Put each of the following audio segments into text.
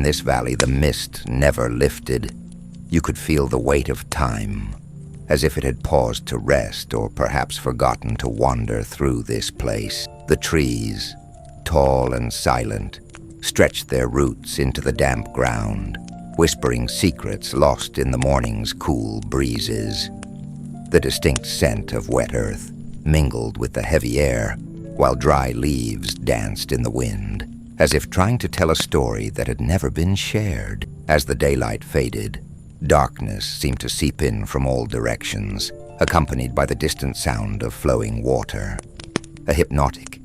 this valley, the mist never lifted. You could feel the weight of time, as if it had paused to rest or perhaps forgotten to wander through this place. The trees, tall and silent, stretched their roots into the damp ground, whispering secrets lost in the morning's cool breezes. The distinct scent of wet earth mingled with the heavy air, while dry leaves danced in the wind, as if trying to tell a story that had never been shared. As the daylight faded, darkness seemed to seep in from all directions, accompanied by the distant sound of flowing water. A hypnotic,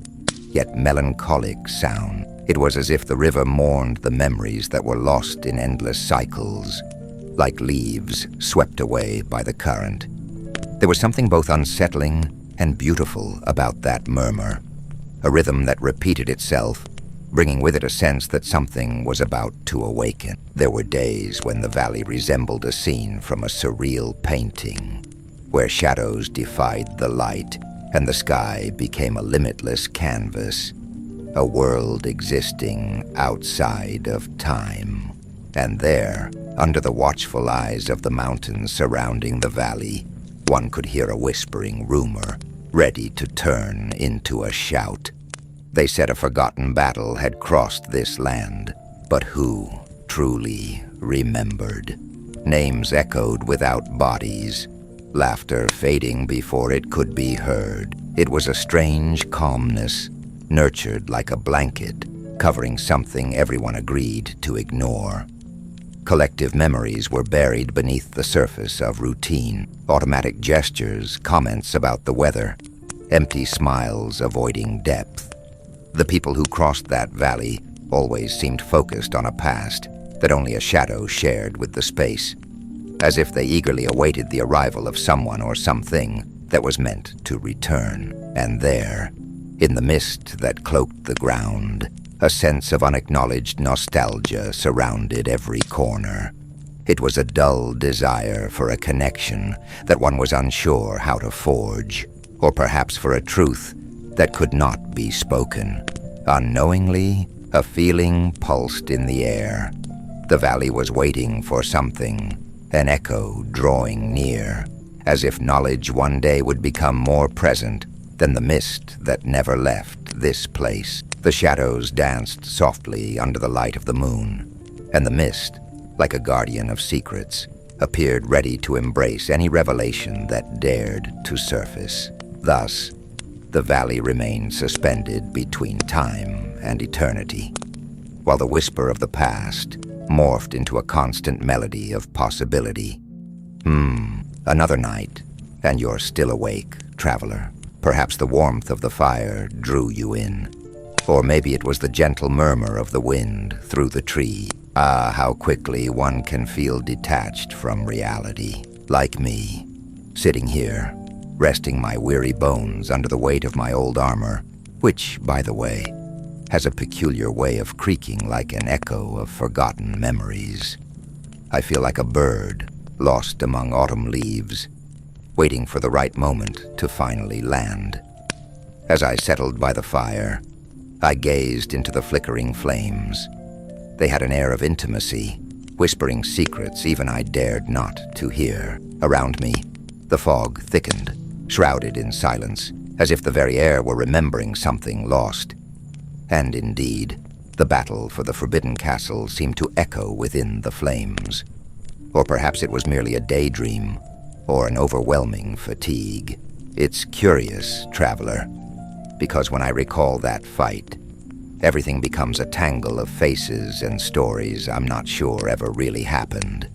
yet melancholic sound. It was as if the river mourned the memories that were lost in endless cycles, like leaves swept away by the current. There was something both unsettling and beautiful about that murmur, a rhythm that repeated itself, bringing with it a sense that something was about to awaken. There were days when the valley resembled a scene from a surreal painting, where shadows defied the light and the sky became a limitless canvas, a world existing outside of time. And there, under the watchful eyes of the mountains surrounding the valley, one could hear a whispering rumor, ready to turn into a shout. They said a forgotten battle had crossed this land, but who truly remembered? Names echoed without bodies, laughter fading before it could be heard. It was a strange calmness, nurtured like a blanket, covering something everyone agreed to ignore. Collective memories were buried beneath the surface of routine, automatic gestures, comments about the weather, empty smiles avoiding depth. The people who crossed that valley always seemed focused on a past that only a shadow shared with the space, as if they eagerly awaited the arrival of someone or something that was meant to return. And there, in the mist that cloaked the ground, a sense of unacknowledged nostalgia surrounded every corner. It was a dull desire for a connection that one was unsure how to forge, or perhaps for a truth that could not be spoken. Unknowingly, a feeling pulsed in the air. The valley was waiting for something, an echo drawing near, as if knowledge one day would become more present than the mist that never left this place. The shadows danced softly under the light of the moon, and the mist, like a guardian of secrets, appeared ready to embrace any revelation that dared to surface. Thus, the valley remained suspended between time and eternity, while the whisper of the past morphed into a constant melody of possibility. Another night, and you're still awake, traveler. Perhaps the warmth of the fire drew you in. Or maybe it was the gentle murmur of the wind through the tree. Ah, how quickly one can feel detached from reality. Like me, sitting here, resting my weary bones under the weight of my old armor, which, by the way, has a peculiar way of creaking like an echo of forgotten memories. I feel like a bird lost among autumn leaves, waiting for the right moment to finally land. As I settled by the fire, I gazed into the flickering flames. They had an air of intimacy, whispering secrets even I dared not to hear. Around me, the fog thickened, shrouded in silence, as if the very air were remembering something lost. And indeed, the battle for the Forbidden Castle seemed to echo within the flames. Or perhaps it was merely a daydream, or an overwhelming fatigue. It's curious, traveler, because when I recall that fight, everything becomes a tangle of faces and stories I'm not sure ever really happened.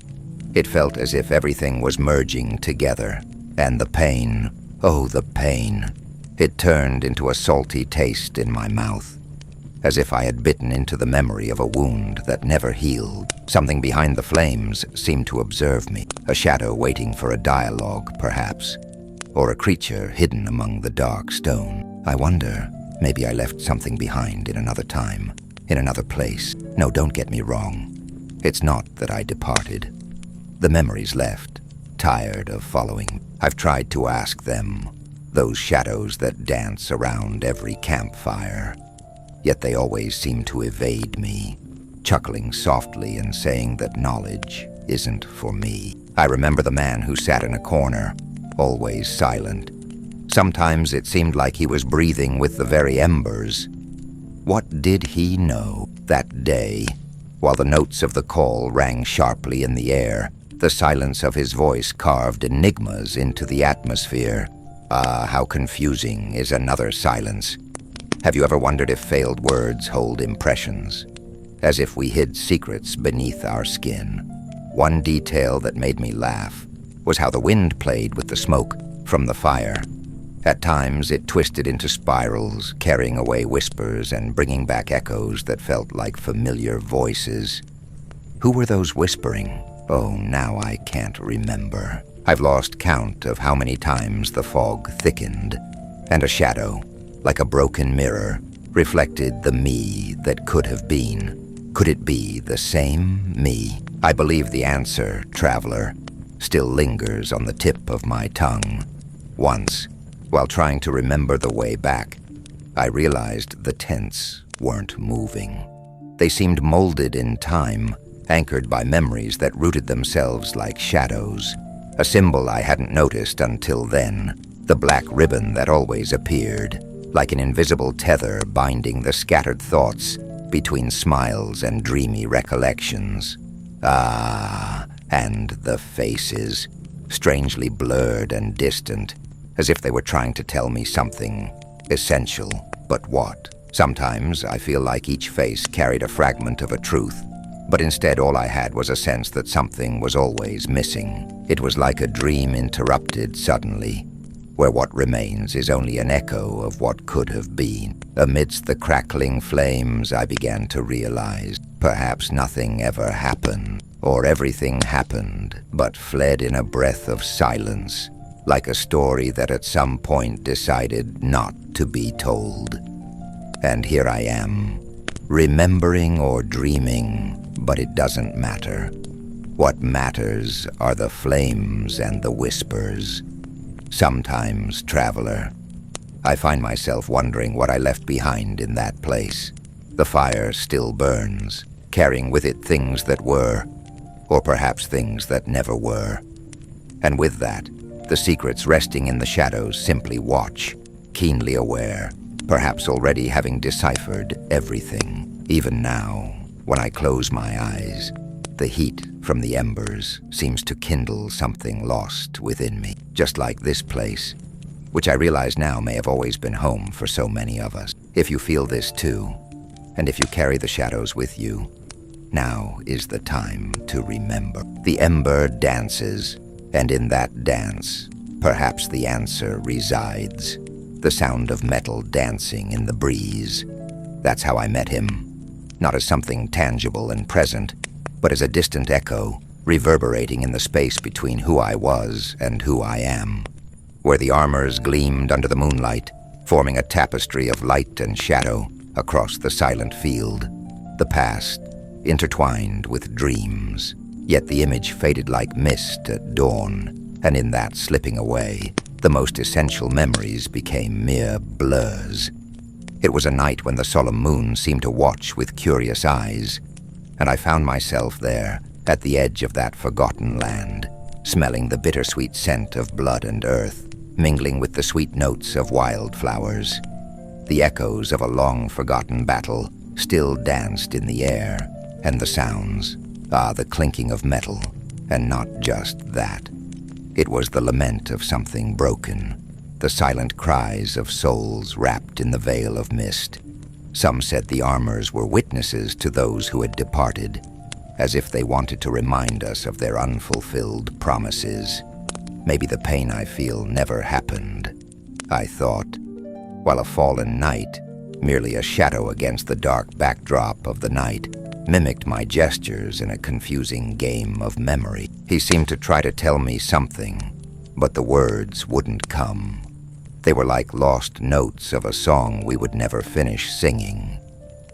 It felt as if everything was merging together, and the pain, oh, the pain, it turned into a salty taste in my mouth, as if I had bitten into the memory of a wound that never healed. Something behind the flames seemed to observe me, a shadow waiting for a dialogue, perhaps, or a creature hidden among the dark stone. I wonder, maybe I left something behind in another time, in another place. No, don't get me wrong. It's not that I departed. The memories left, tired of following. I've tried to ask them, those shadows that dance around every campfire, yet they always seem to evade me, chuckling softly and saying that knowledge isn't for me. I remember the man who sat in a corner, always silent. Sometimes it seemed like he was breathing with the very embers. What did he know that day, while the notes of the call rang sharply in the air, the silence of his voice carved enigmas into the atmosphere? Ah, how confusing is another silence. Have you ever wondered if failed words hold impressions? As if we hid secrets beneath our skin. One detail that made me laugh was how the wind played with the smoke from the fire. At times it twisted into spirals, carrying away whispers and bringing back echoes that felt like familiar voices. Who were those whispering? Oh, now I can't remember. I've lost count of how many times the fog thickened, and a shadow, like a broken mirror, reflected the me that could have been. Could it be the same me? I believe the answer, traveler, still lingers on the tip of my tongue. Once, while trying to remember the way back, I realized the tents weren't moving. They seemed molded in time, anchored by memories that rooted themselves like shadows. A symbol I hadn't noticed until then, the black ribbon that always appeared, like an invisible tether binding the scattered thoughts between smiles and dreamy recollections. Ah, and the faces, strangely blurred and distant, as if they were trying to tell me something essential. But what? Sometimes I feel like each face carried a fragment of a truth, but instead all I had was a sense that something was always missing. It was like a dream interrupted suddenly, where what remains is only an echo of what could have been. Amidst the crackling flames, I began to realize perhaps nothing ever happened, or everything happened, but fled in a breath of silence, like a story that at some point decided not to be told. And here I am, remembering or dreaming, but it doesn't matter. What matters are the flames and the whispers. Sometimes, traveler, I find myself wondering what I left behind in that place. The fire still burns, carrying with it things that were, or perhaps things that never were. And with that, the secrets resting in the shadows simply watch, keenly aware, perhaps already having deciphered everything. Even now, when I close my eyes, the heat from the embers seems to kindle something lost within me, just like this place, which I realize now may have always been home for so many of us. If you feel this too, and if you carry the shadows with you, now is the time to remember. The ember dances, and in that dance, perhaps the answer resides. The sound of metal dancing in the breeze. That's how I met him. Not as something tangible and present, but as a distant echo, reverberating in the space between who I was and who I am. Where the armors gleamed under the moonlight, forming a tapestry of light and shadow across the silent field. The past, intertwined with dreams. Yet the image faded like mist at dawn, and in that slipping away, the most essential memories became mere blurs. It was a night when the solemn moon seemed to watch with curious eyes, and I found myself there, at the edge of that forgotten land, smelling the bittersweet scent of blood and earth, mingling with the sweet notes of wildflowers. The echoes of a long-forgotten battle still danced in the air, and the sounds, the clinking of metal, and not just that. It was the lament of something broken, the silent cries of souls wrapped in the veil of mist. Some said the armors were witnesses to those who had departed, as if they wanted to remind us of their unfulfilled promises. Maybe the pain I feel never happened, I thought, while a fallen knight, merely a shadow against the dark backdrop of the night, mimicked my gestures in a confusing game of memory. He seemed to try to tell me something, but the words wouldn't come. They were like lost notes of a song we would never finish singing.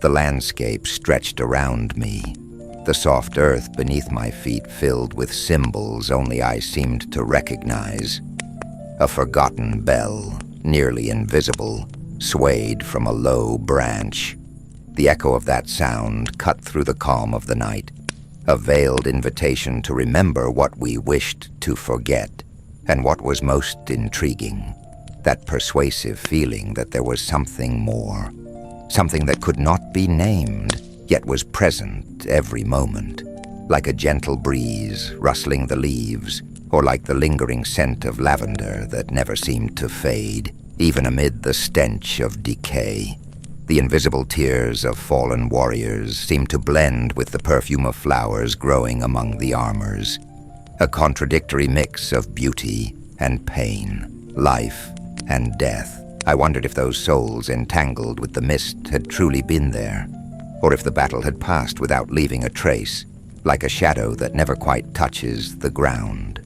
The landscape stretched around me, the soft earth beneath my feet filled with symbols only I seemed to recognize. A forgotten bell, nearly invisible, swayed from a low branch. The echo of that sound cut through the calm of the night, a veiled invitation to remember what we wished to forget, and what was most intriguing, that persuasive feeling that there was something more, something that could not be named, yet was present every moment, like a gentle breeze rustling the leaves, or like the lingering scent of lavender that never seemed to fade, even amid the stench of decay. The invisible tears of fallen warriors seemed to blend with the perfume of flowers growing among the armors, a contradictory mix of beauty and pain, life and death. I wondered if those souls entangled with the mist had truly been there, or if the battle had passed without leaving a trace, like a shadow that never quite touches the ground.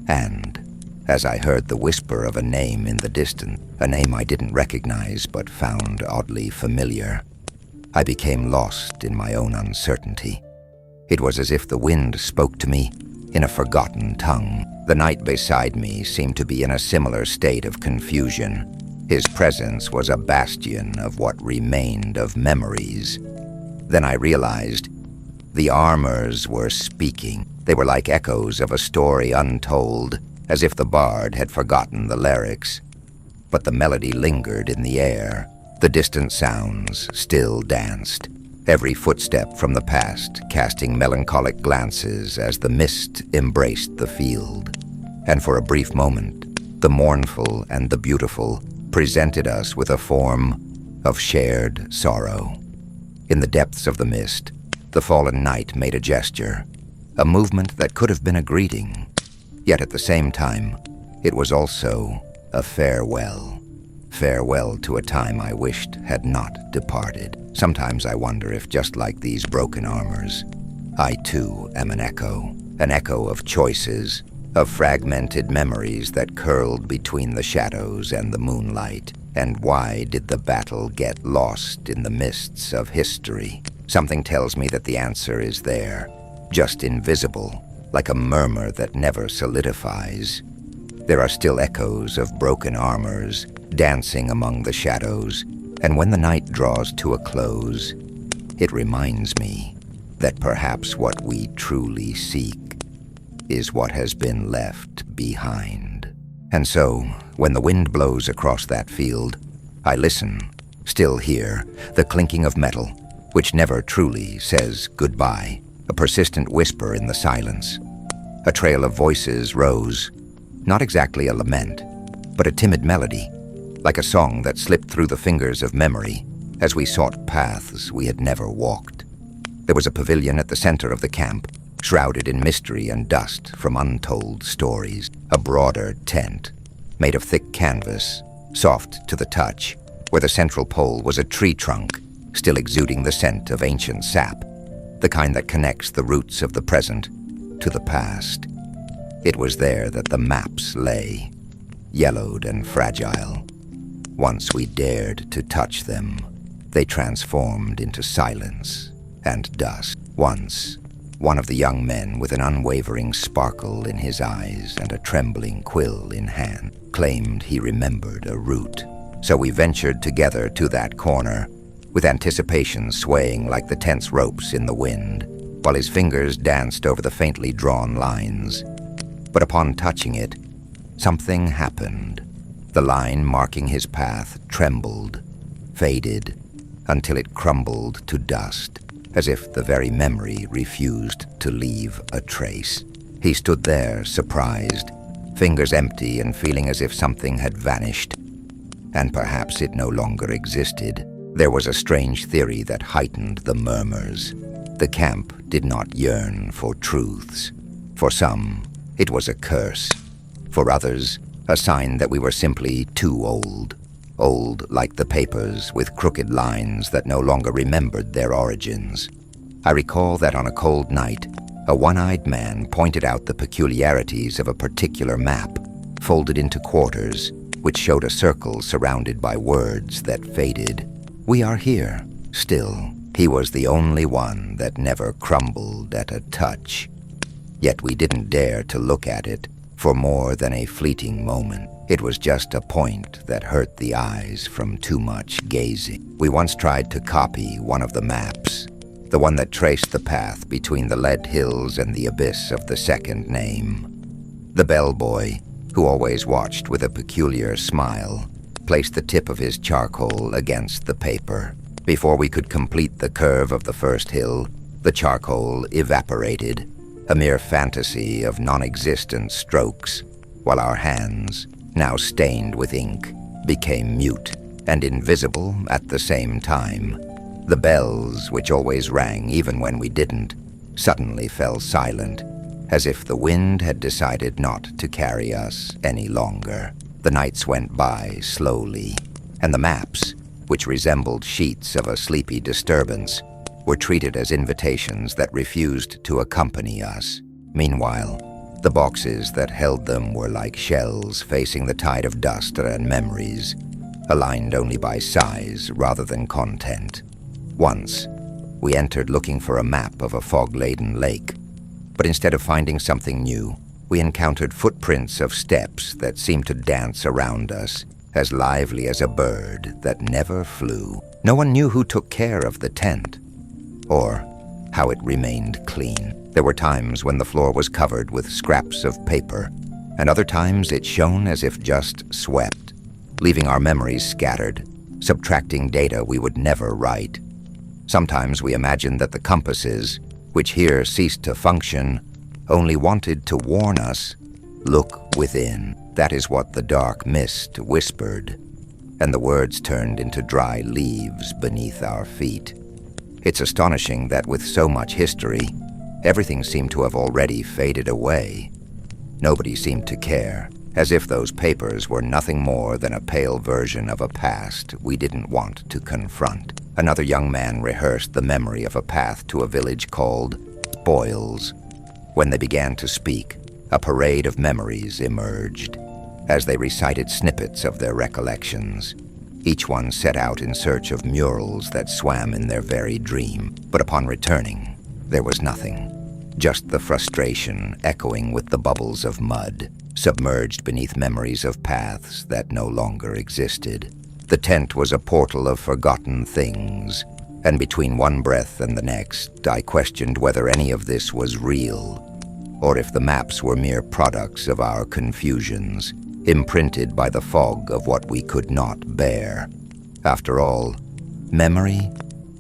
And as I heard the whisper of a name in the distance, a name I didn't recognize but found oddly familiar, I became lost in my own uncertainty. It was as if the wind spoke to me in a forgotten tongue. The knight beside me seemed to be in a similar state of confusion. His presence was a bastion of what remained of memories. Then I realized the armors were speaking. They were like echoes of a story untold, as if the bard had forgotten the lyrics. But the melody lingered in the air. The distant sounds still danced, every footstep from the past casting melancholic glances as the mist embraced the field. And for a brief moment, the mournful and the beautiful presented us with a form of shared sorrow. In the depths of the mist, the fallen knight made a gesture, a movement that could have been a greeting. Yet at the same time, it was also a farewell. Farewell to a time I wished had not departed. Sometimes I wonder if, just like these broken armors, I too am an echo of choices, of fragmented memories that curled between the shadows and the moonlight. And why did the battle get lost in the mists of history? Something tells me that the answer is there, just invisible, like a murmur that never solidifies. There are still echoes of broken armors dancing among the shadows, and when the night draws to a close, it reminds me that perhaps what we truly seek is what has been left behind. And so, when the wind blows across that field, I listen, still hear the clinking of metal, which never truly says goodbye, a persistent whisper in the silence. A trail of voices rose, not exactly a lament, but a timid melody, like a song that slipped through the fingers of memory as we sought paths we had never walked. There was a pavilion at the center of the camp, shrouded in mystery and dust from untold stories, a broader tent, made of thick canvas, soft to the touch, where the central pole was a tree trunk, still exuding the scent of ancient sap, the kind that connects the roots of the present to the past. It was there that the maps lay, yellowed and fragile. Once we dared to touch them, they transformed into silence and dust. Once, one of the young men with an unwavering sparkle in his eyes and a trembling quill in hand claimed he remembered a route. So we ventured together to that corner, with anticipation swaying like the tense ropes in the wind, while his fingers danced over the faintly drawn lines. But upon touching it, something happened. The line marking his path trembled, faded, until it crumbled to dust, as if the very memory refused to leave a trace. He stood there, surprised, fingers empty and feeling as if something had vanished, and perhaps it no longer existed. There was a strange theory that heightened the murmurs. The camp did not yearn for truths. For some, it was a curse. For others, a sign that we were simply too old. Old like the papers, with crooked lines that no longer remembered their origins. I recall that on a cold night, a one-eyed man pointed out the peculiarities of a particular map, folded into quarters, which showed a circle surrounded by words that faded. We are here, still. He was the only one that never crumbled at a touch. Yet we didn't dare to look at it for more than a fleeting moment. It was just a point that hurt the eyes from too much gazing. We once tried to copy one of the maps, the one that traced the path between the lead hills and the abyss of the second name. The bellboy, who always watched with a peculiar smile, placed the tip of his charcoal against the paper. Before we could complete the curve of the first hill, the charcoal evaporated, a mere fantasy of non-existent strokes, while our hands, now stained with ink, became mute and invisible at the same time. The bells, which always rang even when we didn't, suddenly fell silent, as if the wind had decided not to carry us any longer. The nights went by slowly, and the maps, which resembled sheets of a sleepy disturbance, were treated as invitations that refused to accompany us. Meanwhile, the boxes that held them were like shells facing the tide of dust and memories, aligned only by size rather than content. Once, we entered looking for a map of a fog-laden lake, but instead of finding something new, we encountered footprints of steps that seemed to dance around us, as lively as a bird that never flew. No one knew who took care of the tent, or how it remained clean. There were times when the floor was covered with scraps of paper, and other times it shone as if just swept, leaving our memories scattered, subtracting data we would never write. Sometimes we imagined that the compasses, which here ceased to function, only wanted to warn us, "Look within." That is what the dark mist whispered, and the words turned into dry leaves beneath our feet. It's astonishing that with so much history, everything seemed to have already faded away. Nobody seemed to care, as if those papers were nothing more than a pale version of a past we didn't want to confront. Another young man rehearsed the memory of a path to a village called Boyles. When they began to speak, a parade of memories emerged, as they recited snippets of their recollections. Each one set out in search of murals that swam in their very dream. But upon returning, there was nothing. Just the frustration echoing with the bubbles of mud, submerged beneath memories of paths that no longer existed. The tent was a portal of forgotten things, and between one breath and the next, I questioned whether any of this was real, or if the maps were mere products of our confusions, imprinted by the fog of what we could not bear. After all, memory,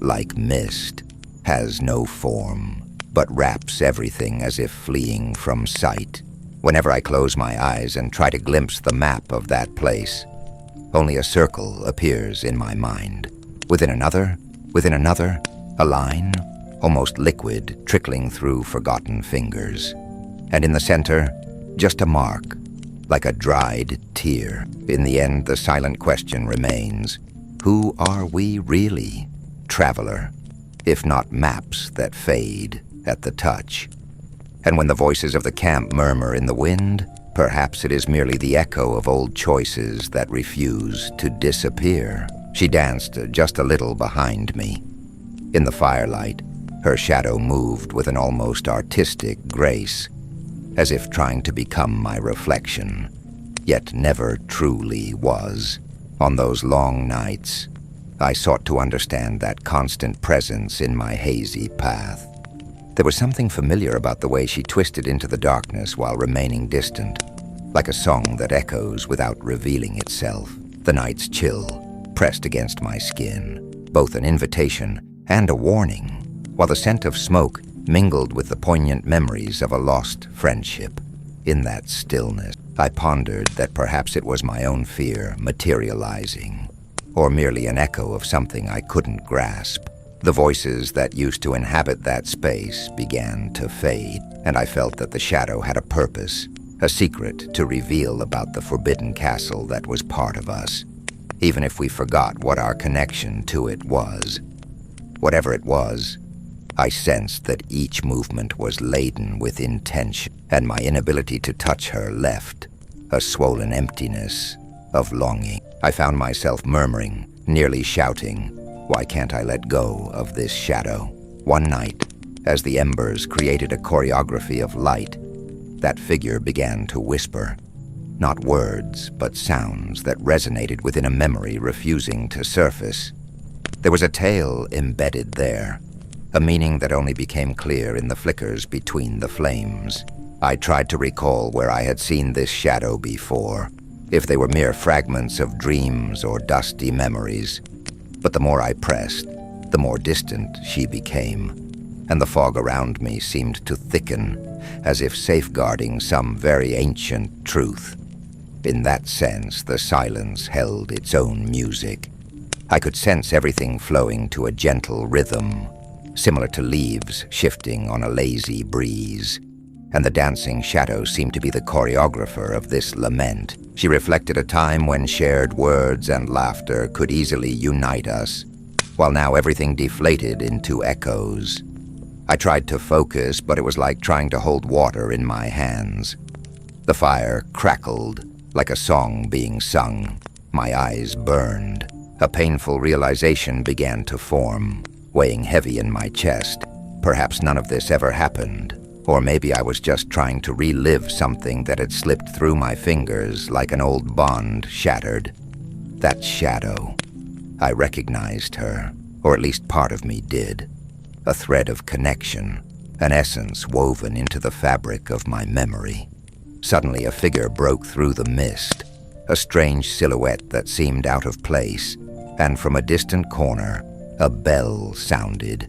like mist, has no form, but wraps everything as if fleeing from sight. Whenever I close my eyes and try to glimpse the map of that place, only a circle appears in my mind. Within another, a line, almost liquid, trickling through forgotten fingers. And in the center, just a mark, like a dried tear. In the end, the silent question remains, who are we really, traveler, if not maps that fade at the touch? And when the voices of the camp murmur in the wind, perhaps it is merely the echo of old choices that refuse to disappear. She danced just a little behind me. In the firelight, her shadow moved with an almost artistic grace, as if trying to become my reflection, yet never truly was. On those long nights, I sought to understand that constant presence in my hazy path. There was something familiar about the way she twisted into the darkness while remaining distant, like a song that echoes without revealing itself. The night's chill pressed against my skin, both an invitation and a warning, while the scent of smoke mingled with the poignant memories of a lost friendship. In that stillness, I pondered that perhaps it was my own fear materializing, or merely an echo of something I couldn't grasp. The voices that used to inhabit that space began to fade, and I felt that the shadow had a purpose, a secret to reveal about the forbidden castle that was part of us, even if we forgot what our connection to it was. Whatever it was, I sensed that each movement was laden with intention, and my inability to touch her left a swollen emptiness of longing. I found myself murmuring, nearly shouting, "Why can't I let go of this shadow?" One night, as the embers created a choreography of light, that figure began to whisper, Not words, but sounds that resonated within a memory refusing to surface. There was a tale embedded there, a meaning that only became clear in the flickers between the flames. I tried to recall where I had seen this shadow before, if they were mere fragments of dreams or dusty memories. But the more I pressed, the more distant she became, and the fog around me seemed to thicken, as if safeguarding some very ancient truth. In that sense, the silence held its own music. I could sense everything flowing to a gentle rhythm, similar to leaves shifting on a lazy breeze. And the dancing shadow seemed to be the choreographer of this lament. She reflected a time when shared words and laughter could easily unite us, while now everything deflated into echoes. I tried to focus, but it was like trying to hold water in my hands. The fire crackled, like a song being sung. My eyes burned. A painful realization began to form, weighing heavy in my chest. Perhaps none of this ever happened, or maybe I was just trying to relive something that had slipped through my fingers like an old bond shattered. That shadow. I recognized her, or at least part of me did. A thread of connection, an essence woven into the fabric of my memory. Suddenly a figure broke through the mist, a strange silhouette that seemed out of place, and from a distant corner, a bell sounded.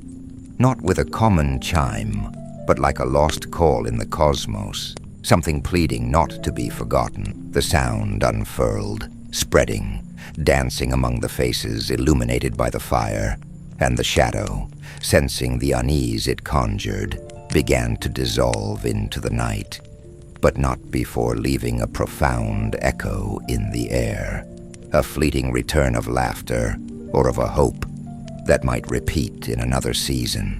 Not with a common chime, but like a lost call in the cosmos, something pleading not to be forgotten. The sound unfurled, spreading, dancing among the faces illuminated by the fire, and the shadow, sensing the unease it conjured, began to dissolve into the night, but not before leaving a profound echo in the air, a fleeting return of laughter or of a hope that might repeat in another season.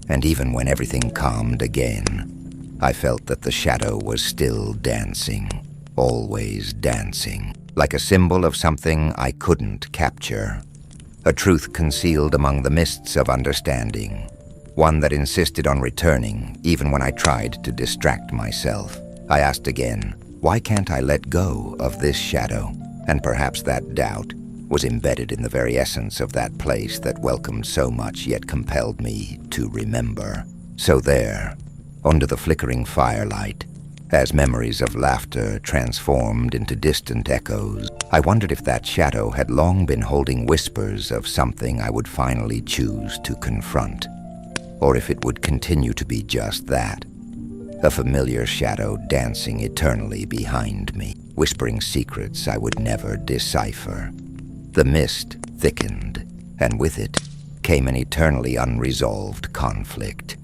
And even when everything calmed again, I felt that the shadow was still dancing, always dancing, like a symbol of something I couldn't capture. A truth concealed among the mists of understanding, one that insisted on returning even when I tried to distract myself. I asked again, why can't I let go of this shadow? And perhaps that doubt was embedded in the very essence of that place that welcomed so much yet compelled me to remember. So there, under the flickering firelight, as memories of laughter transformed into distant echoes, I wondered if that shadow had long been holding whispers of something I would finally choose to confront, or if it would continue to be just that, a familiar shadow dancing eternally behind me, whispering secrets I would never decipher. The mist thickened, and with it came an eternally unresolved conflict,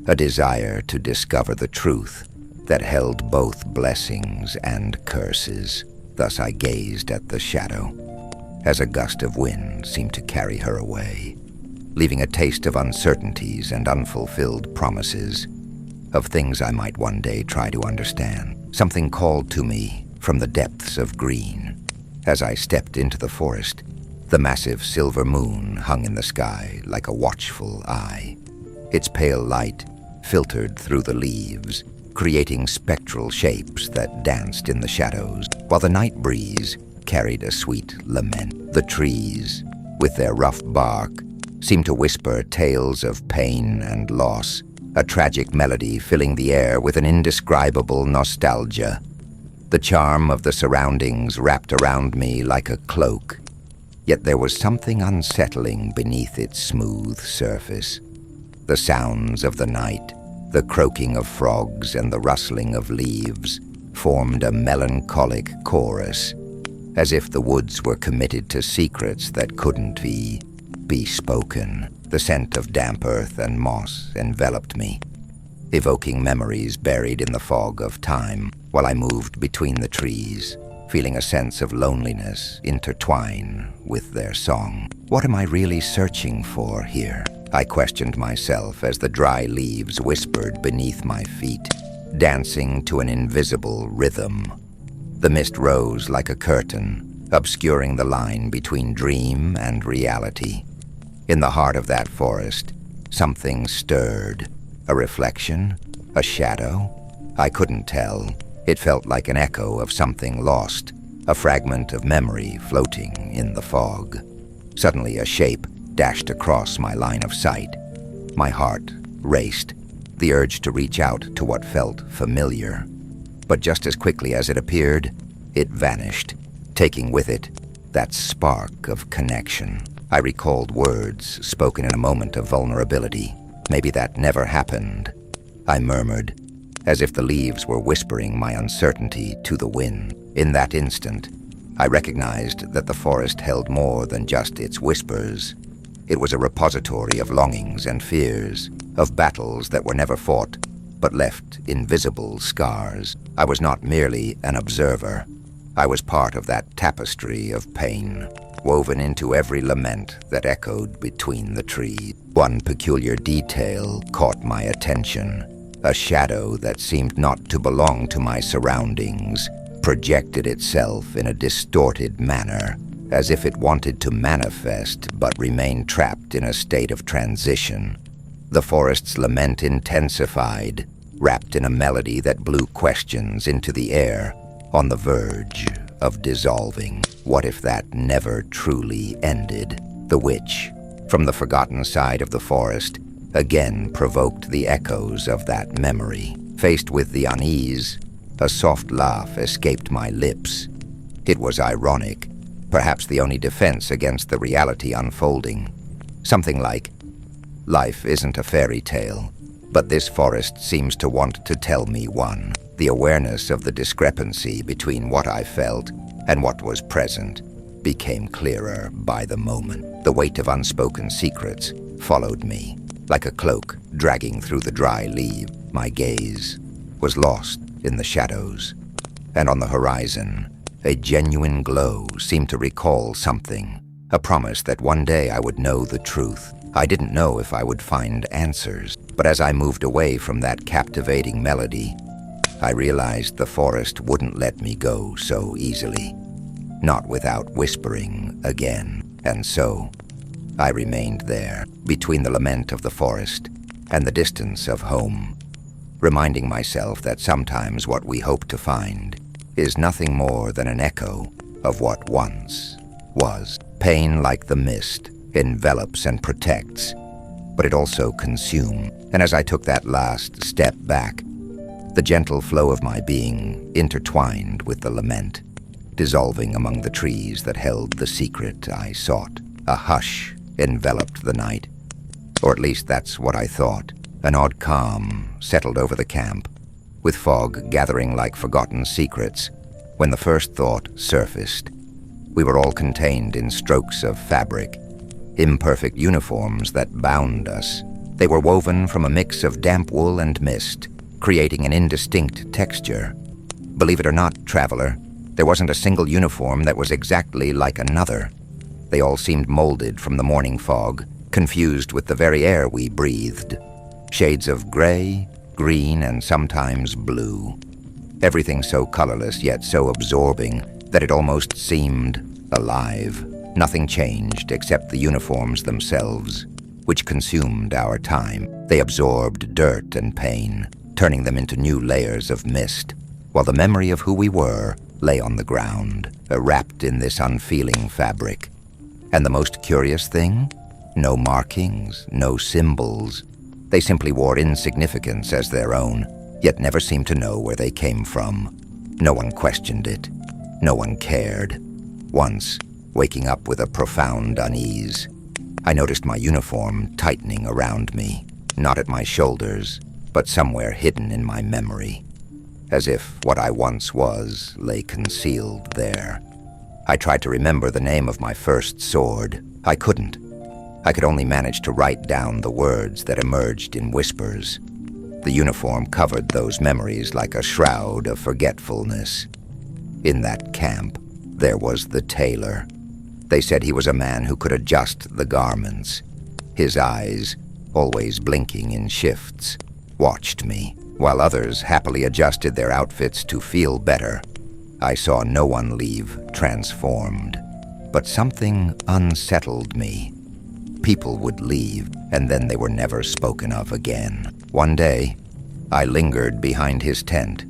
a desire to discover the truth that held both blessings and curses. Thus I gazed at the shadow, as a gust of wind seemed to carry her away, leaving a taste of uncertainties and unfulfilled promises, of things I might one day try to understand. Something called to me from the depths of green. As I stepped into the forest, the massive silver moon hung in the sky like a watchful eye. Its pale light filtered through the leaves, creating spectral shapes that danced in the shadows, while the night breeze carried a sweet lament. The trees, with their rough bark, seemed to whisper tales of pain and loss, a tragic melody filling the air with an indescribable nostalgia. The charm of the surroundings wrapped around me like a cloak, yet there was something unsettling beneath its smooth surface. The sounds of the night, the croaking of frogs and the rustling of leaves, formed a melancholic chorus, as if the woods were committed to secrets that couldn't be spoken. The scent of damp earth and moss enveloped me, evoking memories buried in the fog of time, while I moved between the trees, feeling a sense of loneliness intertwine with their song. What am I really searching for here? I questioned myself as the dry leaves whispered beneath my feet, dancing to an invisible rhythm. The mist rose like a curtain, obscuring the line between dream and reality. In the heart of that forest, something stirred. A reflection? A shadow? I couldn't tell, It felt like an echo of something lost, a fragment of memory floating in the fog. Suddenly, a shape dashed across my line of sight. My heart raced, the urge to reach out to what felt familiar. But just as quickly as it appeared, it vanished, taking with it that spark of connection. I recalled words spoken in a moment of vulnerability. Maybe that never happened, I murmured, as if the leaves were whispering my uncertainty to the wind. In that instant, I recognized that the forest held more than just its whispers. It was a repository of longings and fears, of battles that were never fought, but left invisible scars. I was not merely an observer. I was part of that tapestry of pain, woven into every lament that echoed between the trees. One peculiar detail caught my attention. A shadow that seemed not to belong to my surroundings projected itself in a distorted manner, as if it wanted to manifest but remained trapped in a state of transition. The forest's lament intensified, wrapped in a melody that blew questions into the air, on the verge of dissolving. What if that never truly ended? The witch, from the forgotten side of the forest, again provoked the echoes of that memory. Faced with the unease, a soft laugh escaped my lips. It was ironic, perhaps the only defense against the reality unfolding. Something like, life isn't a fairy tale, but this forest seems to want to tell me one. The awareness of the discrepancy between what I felt and what was present became clearer by the moment. The weight of unspoken secrets followed me, like a cloak dragging through the dry leaves. My gaze was lost in the shadows, and on the horizon, a genuine glow seemed to recall something, a promise that one day I would know the truth. I didn't know if I would find answers, but as I moved away from that captivating melody, I realized the forest wouldn't let me go so easily, not without whispering again. And so, I remained there, between the lament of the forest and the distance of home, reminding myself that sometimes what we hope to find is nothing more than an echo of what once was. Pain, like the mist, envelops and protects, but it also consumes. And as I took that last step back, the gentle flow of my being intertwined with the lament, dissolving among the trees that held the secret I sought. A hush enveloped the night, or at least that's what I thought. An odd calm settled over the camp, with fog gathering like forgotten secrets, when the first thought surfaced. We were all contained in strokes of fabric, imperfect uniforms that bound us. They were woven from a mix of damp wool and mist, creating an indistinct texture. Believe it or not, traveler, there wasn't a single uniform that was exactly like another. They all seemed molded from the morning fog, confused with the very air we breathed. Shades of gray, green, and sometimes blue. Everything so colorless yet so absorbing that it almost seemed alive. Nothing changed except the uniforms themselves, which consumed our time. They absorbed dirt and pain, turning them into new layers of mist, while the memory of who we were lay on the ground, wrapped in this unfeeling fabric. And the most curious thing? No markings, no symbols. They simply wore insignificance as their own, yet never seemed to know where they came from. No one questioned it. No one cared. Once, waking up with a profound unease, I noticed my uniform tightening around me, not at my shoulders, but somewhere hidden in my memory, as if what I once was lay concealed there. I tried to remember the name of my first sword. I couldn't. I could only manage to write down the words that emerged in whispers. The uniform covered those memories like a shroud of forgetfulness. In that camp, there was the tailor. They said he was a man who could adjust the garments. His eyes, always blinking in shifts, watched me, while others happily adjusted their outfits to feel better. I saw no one leave transformed, but something unsettled me. People would leave, and then they were never spoken of again. One day, I lingered behind his tent,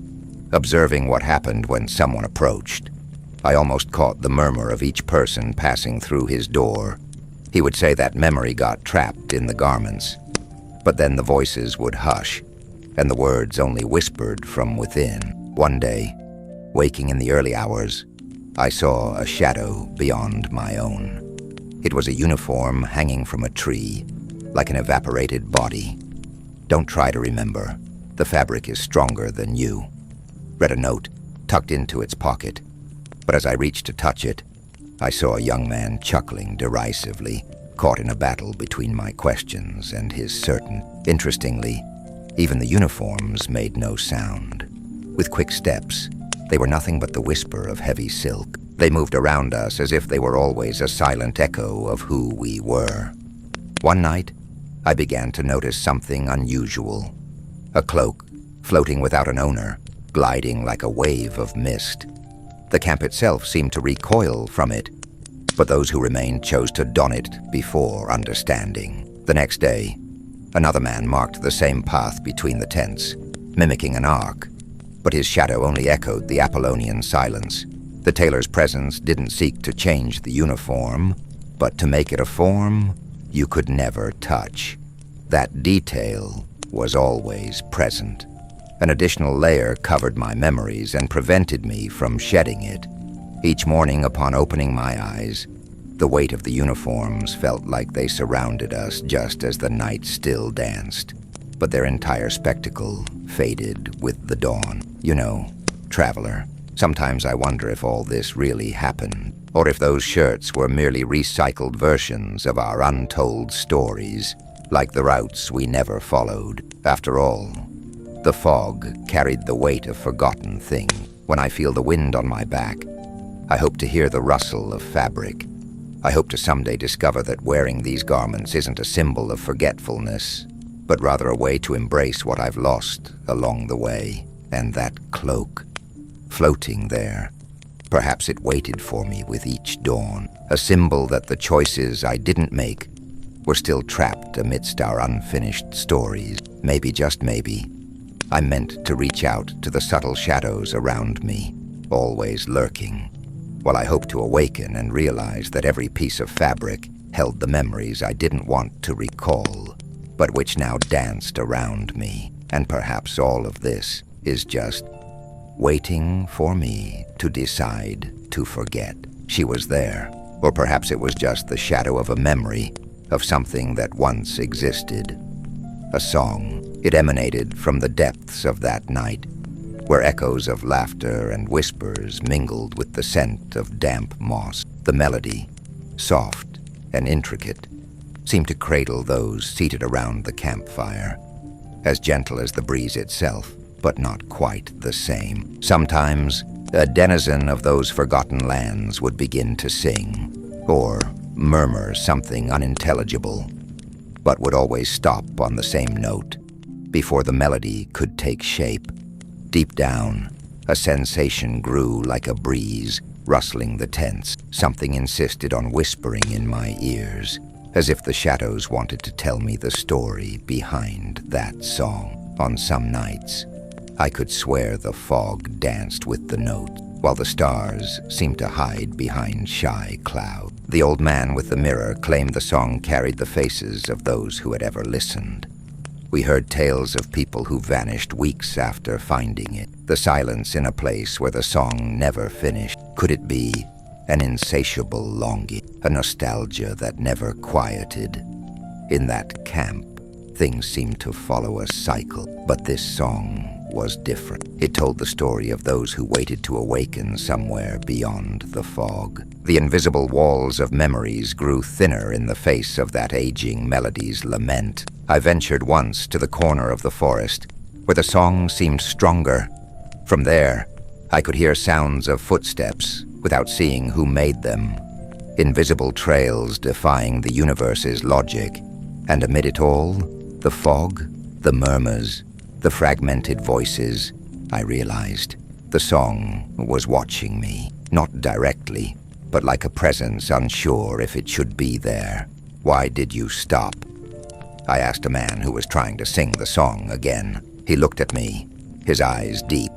observing what happened when someone approached. I almost caught the murmur of each person passing through his door. He would say that memory got trapped in the garments, but then the voices would hush, and the words only whispered from within. One day, waking in the early hours, I saw a shadow beyond my own. It was a uniform hanging from a tree, like an evaporated body. Don't try to remember. The fabric is stronger than you. Read a note tucked into its pocket, but as I reached to touch it, I saw a young man chuckling derisively, caught in a battle between my questions and his certain. Interestingly, even the uniforms made no sound. With quick steps, they were nothing but the whisper of heavy silk. They moved around us as if they were always a silent echo of who we were. One night, I began to notice something unusual. A cloak, floating without an owner, gliding like a wave of mist. The camp itself seemed to recoil from it, but those who remained chose to don it before understanding. The next day, another man marked the same path between the tents, mimicking an arc, but his shadow only echoed the Apollonian silence. The tailor's presence didn't seek to change the uniform, but to make it a form you could never touch. That detail was always present. An additional layer covered my memories and prevented me from shedding it. Each morning upon opening my eyes, the weight of the uniforms felt like they surrounded us just as the night still danced. But their entire spectacle faded with the dawn. You know, traveler, sometimes I wonder if all this really happened, or if those shirts were merely recycled versions of our untold stories, like the routes we never followed. After all, the fog carried the weight of forgotten things. When I feel the wind on my back, I hope to hear the rustle of fabric. I hope to someday discover that wearing these garments isn't a symbol of forgetfulness, but rather a way to embrace what I've lost along the way. And that cloak, floating there, perhaps it waited for me with each dawn, a symbol that the choices I didn't make were still trapped amidst our unfinished stories. Maybe, just maybe, I meant to reach out to the subtle shadows around me, always lurking, while I hoped to awaken and realize that every piece of fabric held the memories I didn't want to recall, but which now danced around me. And perhaps all of this is just waiting for me to decide to forget. She was there, or perhaps it was just the shadow of a memory of something that once existed. A song. It emanated from the depths of that night, where echoes of laughter and whispers mingled with the scent of damp moss. The melody, soft and intricate, seemed to cradle those seated around the campfire, as gentle as the breeze itself, but not quite the same. Sometimes, a denizen of those forgotten lands would begin to sing, or murmur something unintelligible, but would always stop on the same note before the melody could take shape. Deep down, a sensation grew like a breeze, rustling the tents. Something insisted on whispering in my ears, as if the shadows wanted to tell me the story behind that song. On some nights, I could swear the fog danced with the note, while the stars seemed to hide behind shy clouds. The old man with the mirror claimed the song carried the faces of those who had ever listened. We heard tales of people who vanished weeks after finding it, the silence in a place where the song never finished. Could it be an insatiable longing, a nostalgia that never quieted? In that camp, things seemed to follow a cycle, but this song was different. It told the story of those who waited to awaken somewhere beyond the fog. The invisible walls of memories grew thinner in the face of that aging melody's lament. I ventured once to the corner of the forest, where the song seemed stronger. From there, I could hear sounds of footsteps without seeing who made them. Invisible trails defying the universe's logic. And amid it all, the fog, the murmurs, the fragmented voices, I realized the song was watching me, not directly, but like a presence unsure if it should be there. Why did you stop? I asked a man who was trying to sing the song again. He looked at me, his eyes deep,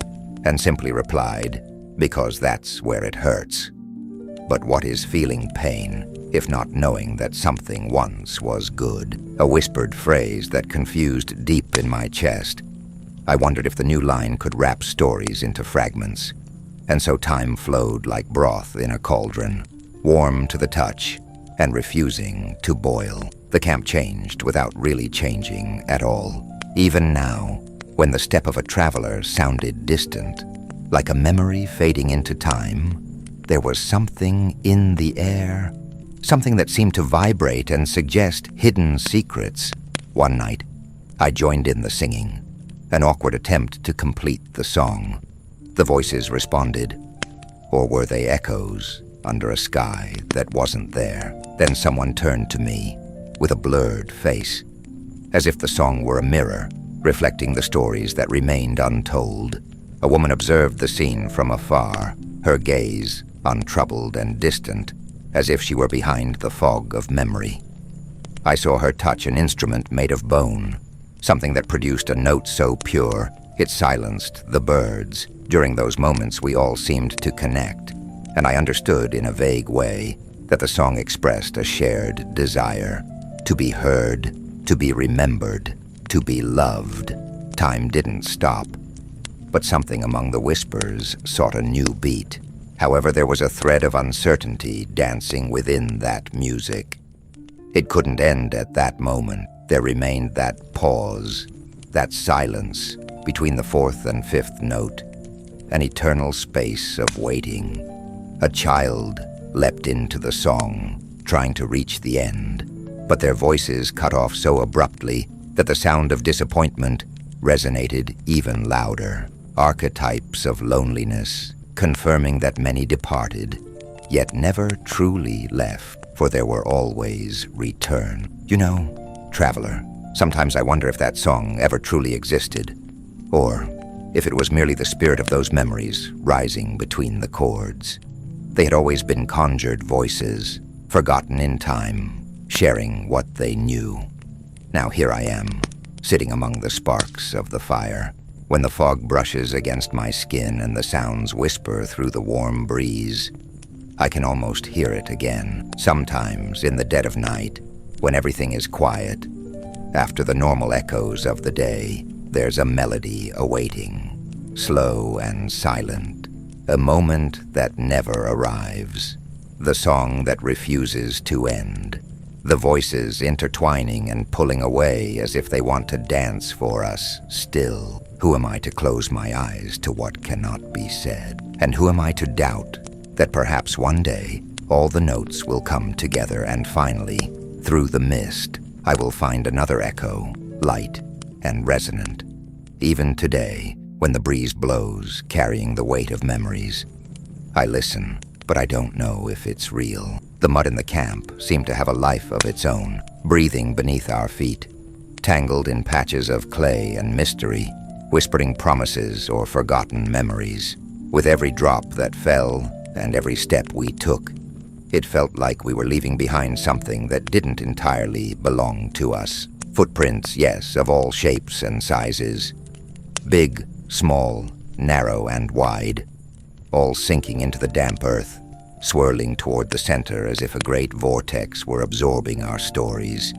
and simply replied, "Because that's where it hurts." But what is feeling pain, if not knowing that something once was good? A whispered phrase that confused deep in my chest. I wondered if the new line could wrap stories into fragments. And so time flowed like broth in a cauldron, warm to the touch and refusing to boil. The camp changed without really changing at all. Even now, when the step of a traveler sounded distant, like a memory fading into time, there was something in the air, something that seemed to vibrate and suggest hidden secrets. One night, I joined in the singing, an awkward attempt to complete the song. The voices responded, or were they echoes under a sky that wasn't there? Then someone turned to me with a blurred face, as if the song were a mirror, reflecting the stories that remained untold. A woman observed the scene from afar, her gaze untroubled and distant, as if she were behind the fog of memory. I saw her touch an instrument made of bone, something that produced a note so pure it silenced the birds. During those moments we all seemed to connect, and I understood in a vague way that the song expressed a shared desire to be heard, to be remembered, to be loved. Time didn't stop, but something among the whispers sought a new beat. However, there was a thread of uncertainty dancing within that music. It couldn't end at that moment. There remained that pause, that silence between the fourth and fifth note, an eternal space of waiting. A child leapt into the song, trying to reach the end, but their voices cut off so abruptly that the sound of disappointment resonated even louder. Archetypes of loneliness, confirming that many departed, yet never truly left, for there were always return. You know, traveler, sometimes I wonder if that song ever truly existed, or if it was merely the spirit of those memories rising between the chords. They had always been conjured voices, forgotten in time, sharing what they knew. Now here I am, sitting among the sparks of the fire. When the fog brushes against my skin and the sounds whisper through the warm breeze, I can almost hear it again. Sometimes, in the dead of night, when everything is quiet, after the normal echoes of the day, there's a melody awaiting, slow and silent, a moment that never arrives, the song that refuses to end, the voices intertwining and pulling away as if they want to dance for us still. Who am I to close my eyes to what cannot be said? And who am I to doubt that perhaps one day all the notes will come together and finally, through the mist, I will find another echo, light and resonant. Even today, when the breeze blows, carrying the weight of memories, I listen, but I don't know if it's real. The mud in the camp seemed to have a life of its own, breathing beneath our feet, tangled in patches of clay and mystery, whispering promises or forgotten memories. With every drop that fell and every step we took, it felt like we were leaving behind something that didn't entirely belong to us. Footprints, yes, of all shapes and sizes. Big, small, narrow, and wide, all sinking into the damp earth, swirling toward the center as if a great vortex were absorbing our stories,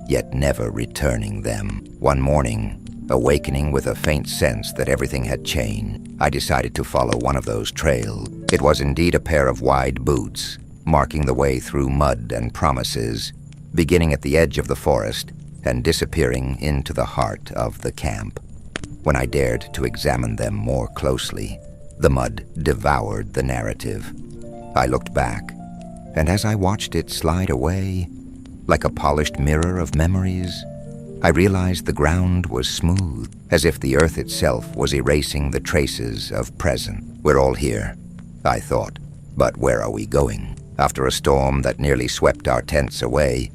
yet never returning them. One morning, awakening with a faint sense that everything had changed, I decided to follow one of those trails. It was indeed a pair of wide boots, marking the way through mud and promises, beginning at the edge of the forest and disappearing into the heart of the camp. When I dared to examine them more closely, the mud devoured the narrative. I looked back, and as I watched it slide away, like a polished mirror of memories, I realized the ground was smooth, as if the earth itself was erasing the traces of present. We're all here, I thought, but where are we going? After a storm that nearly swept our tents away,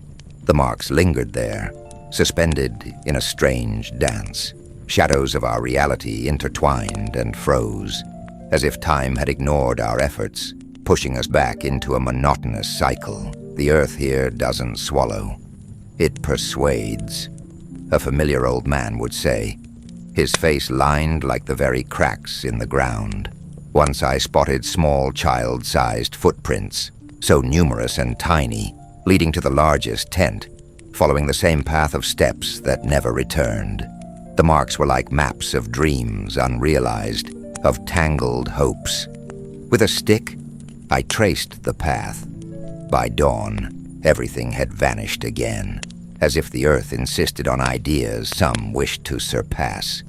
the marks lingered there, suspended in a strange dance. Shadows of our reality intertwined and froze, as if time had ignored our efforts, pushing us back into a monotonous cycle. The earth here doesn't swallow, it persuades. A familiar old man would say, his face lined like the very cracks in the ground. Once I spotted small child-sized footprints, so numerous and tiny, leading to the largest tent, following the same path of steps that never returned. The marks were like maps of dreams unrealized, of tangled hopes. With a stick, I traced the path. By dawn, everything had vanished again, as if the earth insisted on ideas some wished to surpass.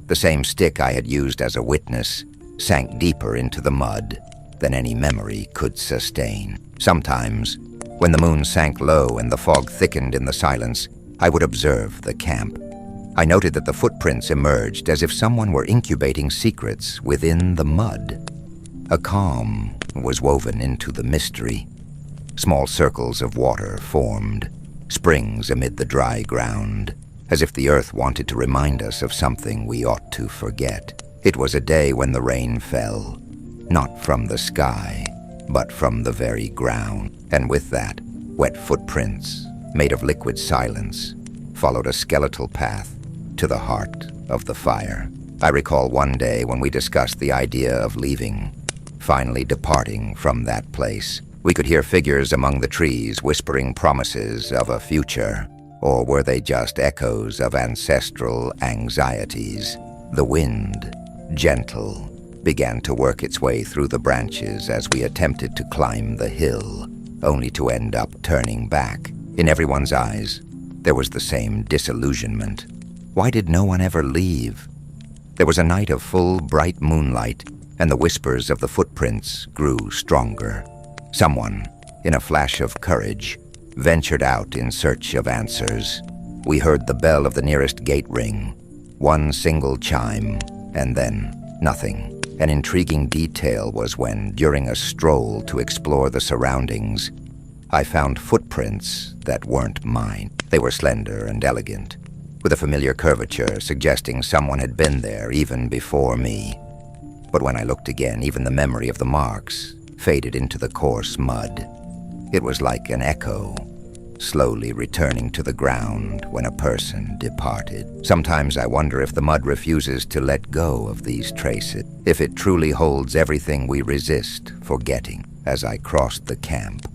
The same stick I had used as a witness sank deeper into the mud than any memory could sustain. Sometimes, when the moon sank low and the fog thickened in the silence, I would observe the camp. I noted that the footprints emerged as if someone were incubating secrets within the mud. A calm was woven into the mystery. Small circles of water formed, springs amid the dry ground, as if the earth wanted to remind us of something we ought to forget. It was a day when the rain fell, not from the sky, but from the very ground. And with that, wet footprints, made of liquid silence, followed a skeletal path to the heart of the fire. I recall one day when we discussed the idea of leaving, finally departing from that place. We could hear figures among the trees whispering promises of a future, or were they just echoes of ancestral anxieties? The wind, gentle, began to work its way through the branches as we attempted to climb the hill, only to end up turning back. In everyone's eyes, there was the same disillusionment. Why did no one ever leave? There was a night of full, bright moonlight, and the whispers of the footprints grew stronger. Someone, in a flash of courage, ventured out in search of answers. We heard the bell of the nearest gate ring, one single chime, and then nothing. An intriguing detail was when, during a stroll to explore the surroundings, I found footprints that weren't mine. They were slender and elegant, with a familiar curvature suggesting someone had been there even before me. But when I looked again, even the memory of the marks faded into the coarse mud. It was like an echo, slowly returning to the ground when a person departed. Sometimes I wonder if the mud refuses to let go of these traces, if it truly holds everything we resist forgetting. As I crossed the camp,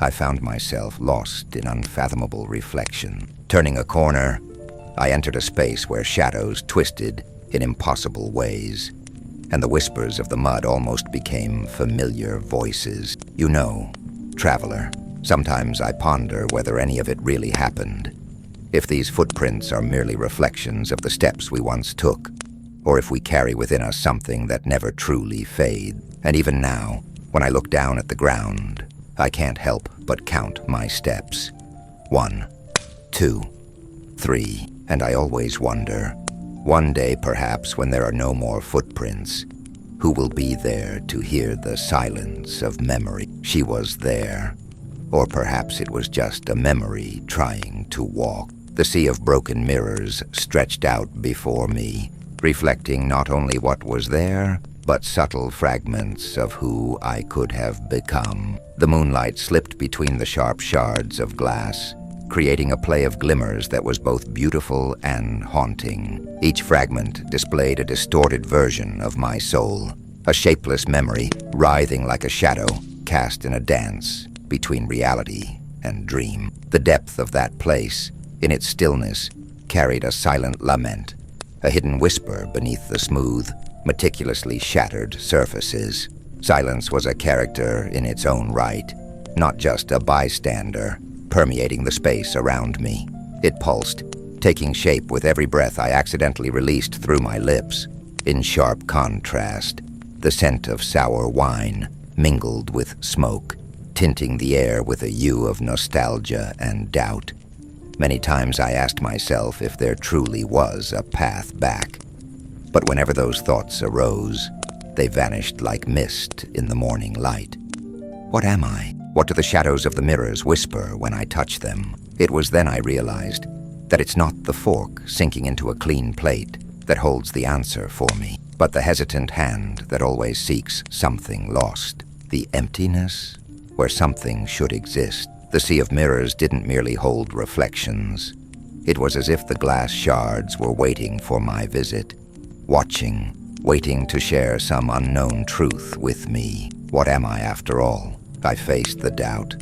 I found myself lost in unfathomable reflection. Turning a corner, I entered a space where shadows twisted in impossible ways, and the whispers of the mud almost became familiar voices. You know, traveler, sometimes I ponder whether any of it really happened. If these footprints are merely reflections of the steps we once took, or if we carry within us something that never truly fades. And even now, when I look down at the ground, I can't help but count my steps. 1, 2, 3, and I always wonder, one day perhaps when there are no more footprints, who will be there to hear the silence of memory? She was there, or perhaps it was just a memory trying to walk. The sea of broken mirrors stretched out before me, reflecting not only what was there, but subtle fragments of who I could have become. The moonlight slipped between the sharp shards of glass, creating a play of glimmers that was both beautiful and haunting. Each fragment displayed a distorted version of my soul, a shapeless memory writhing like a shadow cast in a dance between reality and dream. The depth of that place, in its stillness, carried a silent lament, a hidden whisper beneath the smooth, meticulously shattered surfaces. Silence was a character in its own right, not just a bystander, permeating the space around me. It pulsed, taking shape with every breath I accidentally released through my lips. In sharp contrast, the scent of sour wine mingled with smoke, tinting the air with a hue of nostalgia and doubt. Many times I asked myself if there truly was a path back. But whenever those thoughts arose, they vanished like mist in the morning light. What am I? What do the shadows of the mirrors whisper when I touch them? It was then I realized that it's not the fork sinking into a clean plate that holds the answer for me, but the hesitant hand that always seeks something lost, the emptiness where something should exist. The sea of mirrors didn't merely hold reflections. It was as if the glass shards were waiting for my visit, watching, waiting to share some unknown truth with me. What am I, after all? I faced the doubt.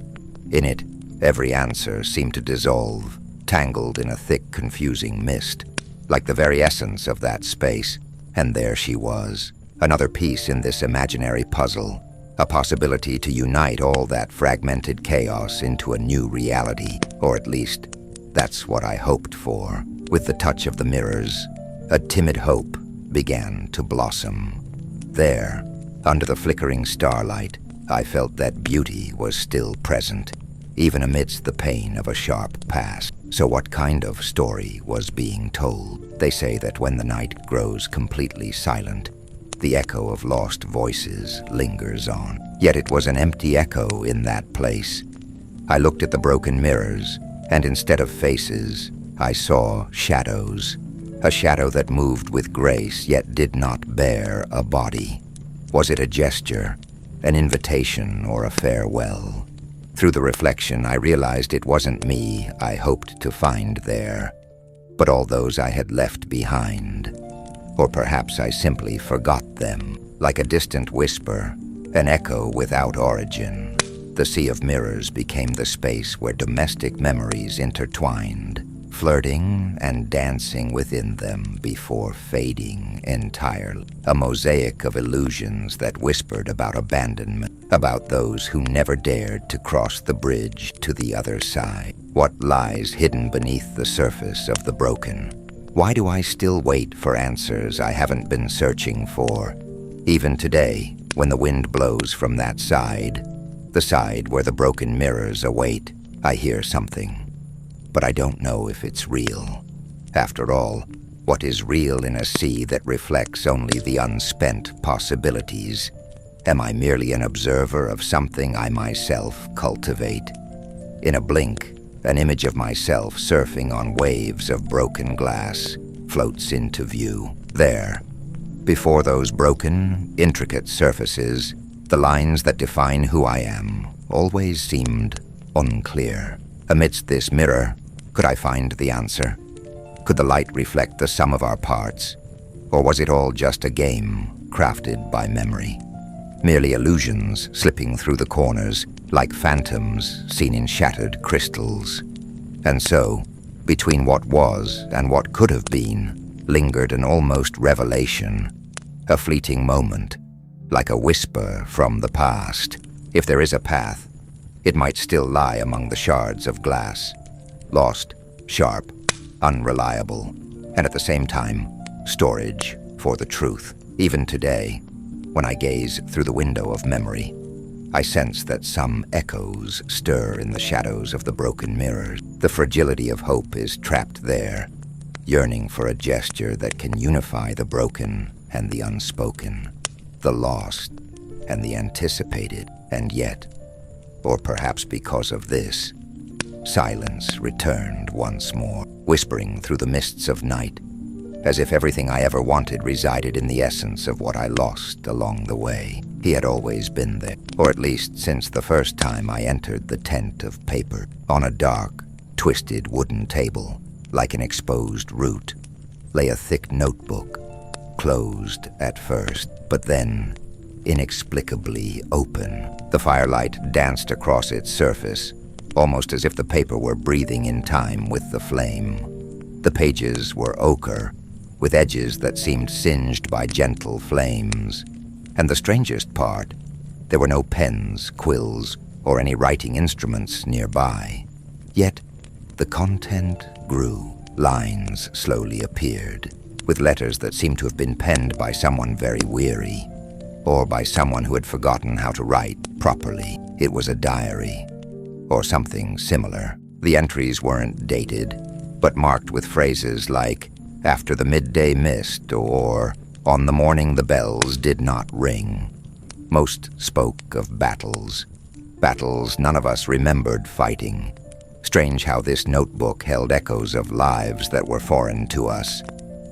In it, every answer seemed to dissolve, tangled in a thick, confusing mist, like the very essence of that space. And there she was, another piece in this imaginary puzzle, a possibility to unite all that fragmented chaos into a new reality, or at least, that's what I hoped for. With the touch of the mirrors, a timid hope began to blossom. There, under the flickering starlight, I felt that beauty was still present, even amidst the pain of a sharp past. So what kind of story was being told? They say that when the night grows completely silent, the echo of lost voices lingers on. Yet it was an empty echo in that place. I looked at the broken mirrors, and instead of faces, I saw shadows. A shadow that moved with grace, yet did not bear a body. Was it a gesture, an invitation, or a farewell? Through the reflection, I realized it wasn't me I hoped to find there, but all those I had left behind. Or perhaps I simply forgot them, like a distant whisper, an echo without origin. The sea of mirrors became the space where domestic memories intertwined, flirting and dancing within them before fading entirely. A mosaic of illusions that whispered about abandonment, about those who never dared to cross the bridge to the other side. What lies hidden beneath the surface of the broken? Why do I still wait for answers I haven't been searching for? Even today, when the wind blows from that side, the side where the broken mirrors await, I hear something. But I don't know if it's real. After all, what is real in a sea that reflects only the unspent possibilities? Am I merely an observer of something I myself cultivate? In a blink, an image of myself surfing on waves of broken glass floats into view. There, before those broken, intricate surfaces, the lines that define who I am always seemed unclear. Amidst this mirror, could I find the answer? Could the light reflect the sum of our parts? Or was it all just a game crafted by memory? Merely illusions slipping through the corners, like phantoms seen in shattered crystals. And so, between what was and what could have been, lingered an almost revelation, a fleeting moment, like a whisper from the past. If there is a path, it might still lie among the shards of glass, lost, sharp, unreliable, and at the same time, storage for the truth. Even today, when I gaze through the window of memory, I sense that some echoes stir in the shadows of the broken mirrors. The fragility of hope is trapped there, yearning for a gesture that can unify the broken and the unspoken, the lost and the anticipated. And yet, or perhaps because of this, silence returned once more, whispering through the mists of night, as if everything I ever wanted resided in the essence of what I lost along the way. He had always been there, or at least since the first time I entered the tent of paper. On a dark, twisted wooden table, like an exposed root, lay a thick notebook, closed at first, but then inexplicably open. The firelight danced across its surface, almost as if the paper were breathing in time with the flame. The pages were ochre, with edges that seemed singed by gentle flames. And the strangest part, there were no pens, quills, or any writing instruments nearby. Yet, the content grew. Lines slowly appeared, with letters that seemed to have been penned by someone very weary, or by someone who had forgotten how to write properly. It was a diary, or something similar. The entries weren't dated, but marked with phrases like, "After the midday mist," or "On the morning the bells did not ring." Most spoke of battles. Battles none of us remembered fighting. Strange how this notebook held echoes of lives that were foreign to us,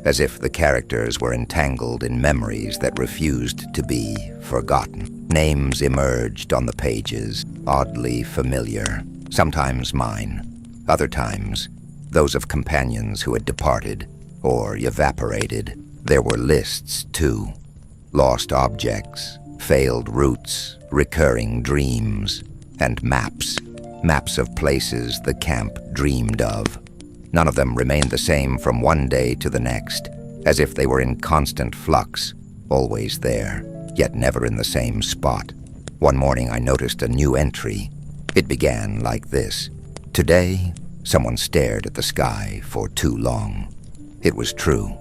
as if the characters were entangled in memories that refused to be forgotten. Names emerged on the pages, oddly familiar. Sometimes mine, other times those of companions who had departed or evaporated. There were lists, too. Lost objects, failed routes, recurring dreams, and maps. Maps of places the camp dreamed of. None of them remained the same from one day to the next, as if they were in constant flux, always there, yet never in the same spot. One morning I noticed a new entry. It began like this: "Today, someone stared at the sky for too long." It was true.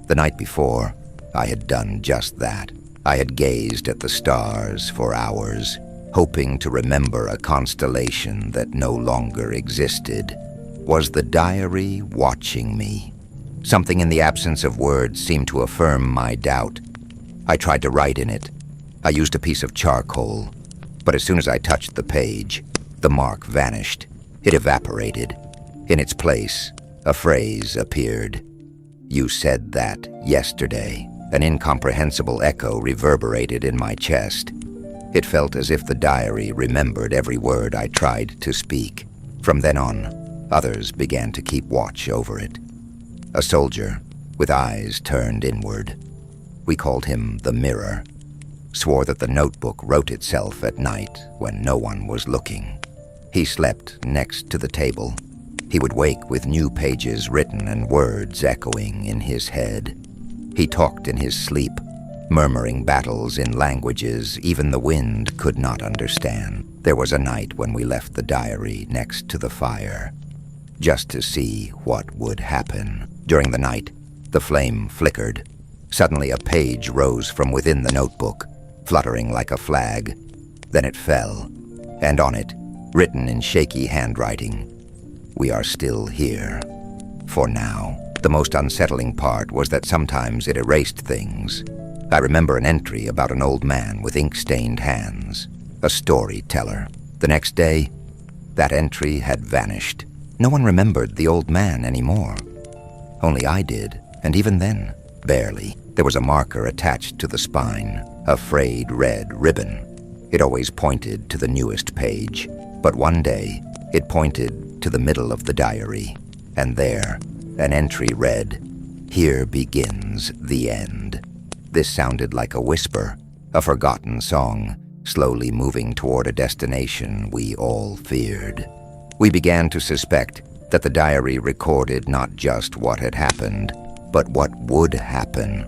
The night before, I had done just that. I had gazed at the stars for hours, hoping to remember a constellation that no longer existed. Was the diary watching me? Something in the absence of words seemed to affirm my doubt. I tried to write in it. I used a piece of charcoal, but as soon as I touched the page, the mark vanished. It evaporated. In its place, a phrase appeared. "You said that yesterday." An incomprehensible echo reverberated in my chest. It felt as if the diary remembered every word I tried to speak. From then on, others began to keep watch over it. A soldier, with eyes turned inward. We called him the Mirror. Swore that the notebook wrote itself at night when no one was looking. He slept next to the table. He would wake with new pages written and words echoing in his head. He talked in his sleep, murmuring battles in languages even the wind could not understand. There was a night when we left the diary next to the fire, just to see what would happen. During the night, the flame flickered. Suddenly a page rose from within the notebook, fluttering like a flag. Then it fell, and on it, written in shaky handwriting, "We are still here. For now." The most unsettling part was that sometimes it erased things. I remember an entry about an old man with ink-stained hands, a storyteller. The next day, that entry had vanished. No one remembered the old man anymore. Only I did, and even then, barely. There was a marker attached to the spine, a frayed red ribbon. It always pointed to the newest page, but one day, it pointed to the middle of the diary, and there, an entry read, "Here begins the end." This sounded like a whisper, a forgotten song, slowly moving toward a destination we all feared. We began to suspect that the diary recorded not just what had happened, but what would happen,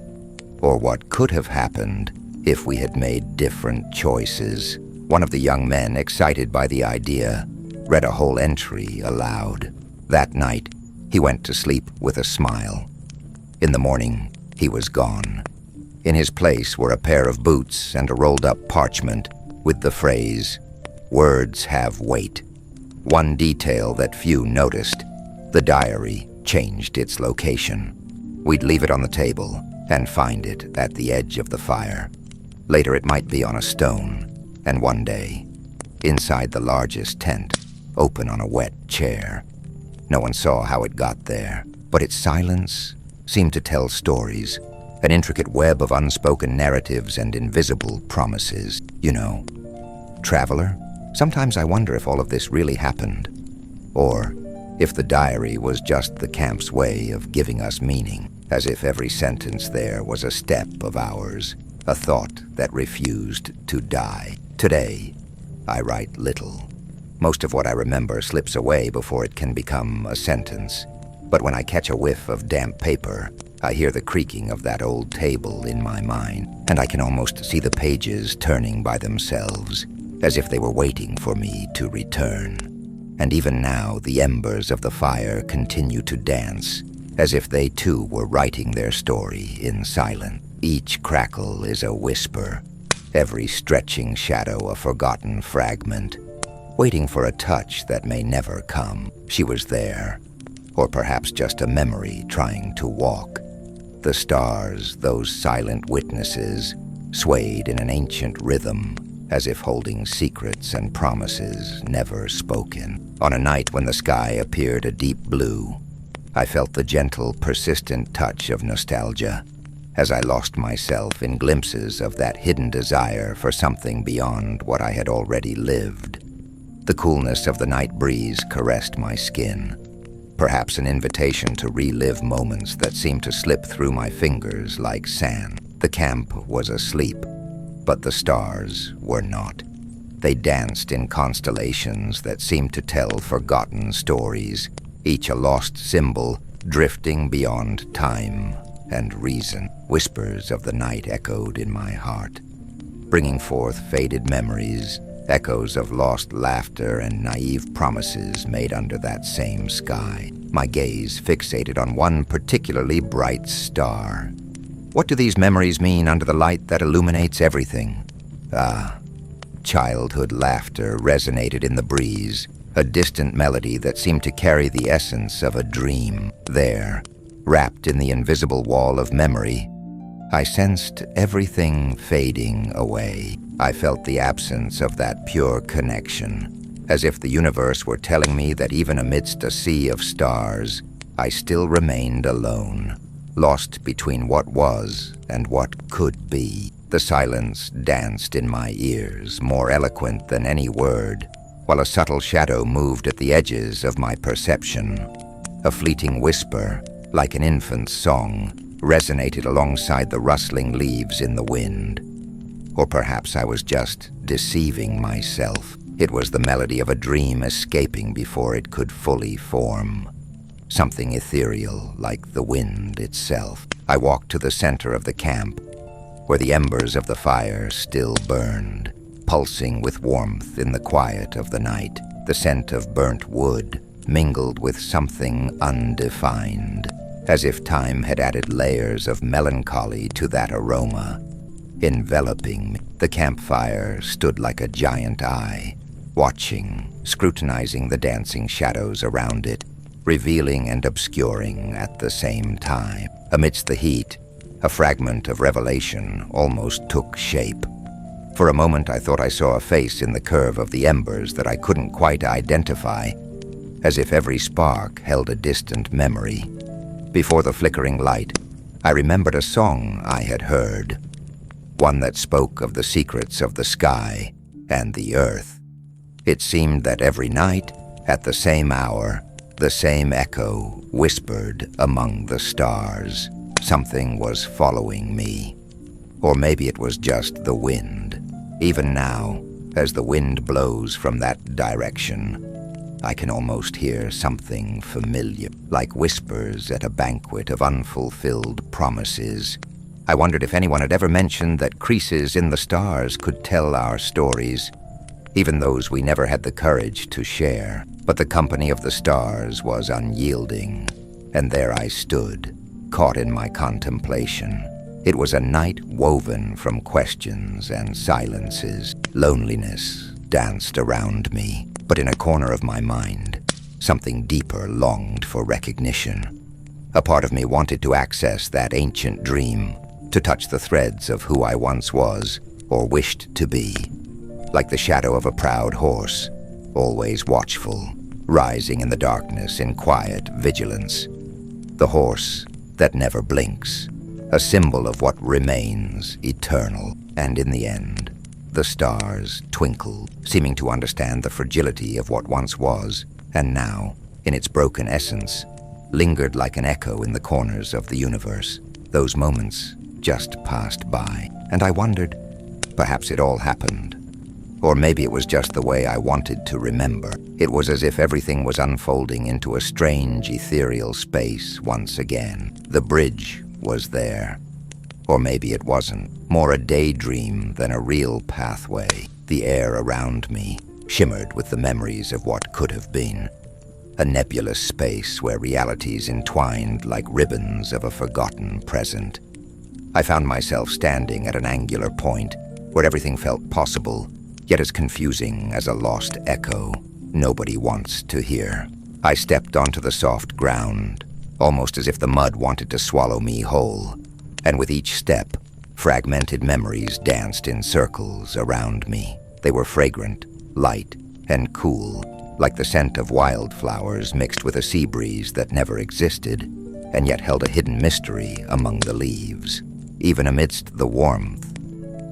or what could have happened if we had made different choices. One of the young men, excited by the idea, read a whole entry aloud. That night, he went to sleep with a smile. In the morning, he was gone. In his place were a pair of boots and a rolled-up parchment with the phrase, "Words have weight." One detail that few noticed: the diary changed its location. We'd leave it on the table and find it at the edge of the fire. Later it might be on a stone, and one day, inside the largest tent, open on a wet chair. No one saw how it got there, but its silence seemed to tell stories, an intricate web of unspoken narratives and invisible promises. You know, traveler, sometimes I wonder if all of this really happened, or if the diary was just the camp's way of giving us meaning, as if every sentence there was a step of ours, a thought that refused to die. Today, I write little. Most of what I remember slips away before it can become a sentence. But when I catch a whiff of damp paper, I hear the creaking of that old table in my mind, and I can almost see the pages turning by themselves, as if they were waiting for me to return. And even now, the embers of the fire continue to dance, as if they too were writing their story in silence. Each crackle is a whisper, every stretching shadow a forgotten fragment, waiting for a touch that may never come. She was there, or perhaps just a memory trying to walk. The stars, those silent witnesses, swayed in an ancient rhythm, as if holding secrets and promises never spoken. On a night when the sky appeared a deep blue, I felt the gentle, persistent touch of nostalgia, as I lost myself in glimpses of that hidden desire for something beyond what I had already lived. The coolness of the night breeze caressed my skin, perhaps an invitation to relive moments that seemed to slip through my fingers like sand. The camp was asleep, but the stars were not. They danced in constellations that seemed to tell forgotten stories, each a lost symbol drifting beyond time and reason. Whispers of the night echoed in my heart, bringing forth faded memories, echoes of lost laughter and naive promises made under that same sky. My gaze fixated on one particularly bright star. What do these memories mean under the light that illuminates everything? Childhood laughter resonated in the breeze, a distant melody that seemed to carry the essence of a dream. There, wrapped in the invisible wall of memory, I sensed everything fading away. I felt the absence of that pure connection, as if the universe were telling me that even amidst a sea of stars, I still remained alone, lost between what was and what could be. The silence danced in my ears, more eloquent than any word, while a subtle shadow moved at the edges of my perception. A fleeting whisper, like an infant's song, resonated alongside the rustling leaves in the wind. Or perhaps I was just deceiving myself. It was the melody of a dream escaping before it could fully form. Something ethereal, like the wind itself. I walked to the center of the camp, where the embers of the fire still burned, pulsing with warmth in the quiet of the night. The scent of burnt wood mingled with something undefined, as if time had added layers of melancholy to that aroma. Enveloping me, the campfire stood like a giant eye, watching, scrutinizing the dancing shadows around it, revealing and obscuring at the same time. Amidst the heat, a fragment of revelation almost took shape. For a moment I thought I saw a face in the curve of the embers that I couldn't quite identify, as if every spark held a distant memory. Before the flickering light, I remembered a song I had heard, one that spoke of the secrets of the sky and the earth. It seemed that every night, at the same hour, the same echo whispered among the stars. Something was following me. Or maybe it was just the wind. Even now, as the wind blows from that direction, I can almost hear something familiar, like whispers at a banquet of unfulfilled promises. I wondered if anyone had ever mentioned that creases in the stars could tell our stories, even those we never had the courage to share. But the company of the stars was unyielding, and there I stood, caught in my contemplation. It was a night woven from questions and silences. Loneliness danced around me, but in a corner of my mind, something deeper longed for recognition. A part of me wanted to access that ancient dream, to touch the threads of who I once was, or wished to be. Like the shadow of a proud horse, always watchful, rising in the darkness in quiet vigilance. The horse that never blinks, a symbol of what remains eternal. And in the end, the stars twinkled, seeming to understand the fragility of what once was, and now, in its broken essence, lingered like an echo in the corners of the universe. Those moments just passed by, and I wondered, perhaps it all happened. Or maybe it was just the way I wanted to remember. It was as if everything was unfolding into a strange, ethereal space once again. The bridge was there. Or maybe it wasn't. More a daydream than a real pathway. The air around me shimmered with the memories of what could have been. A nebulous space where realities entwined like ribbons of a forgotten present. I found myself standing at an angular point where everything felt possible, yet as confusing as a lost echo nobody wants to hear. I stepped onto the soft ground, almost as if the mud wanted to swallow me whole, and with each step, fragmented memories danced in circles around me. They were fragrant, light, and cool, like the scent of wildflowers mixed with a sea breeze that never existed, and yet held a hidden mystery among the leaves. Even amidst the warmth,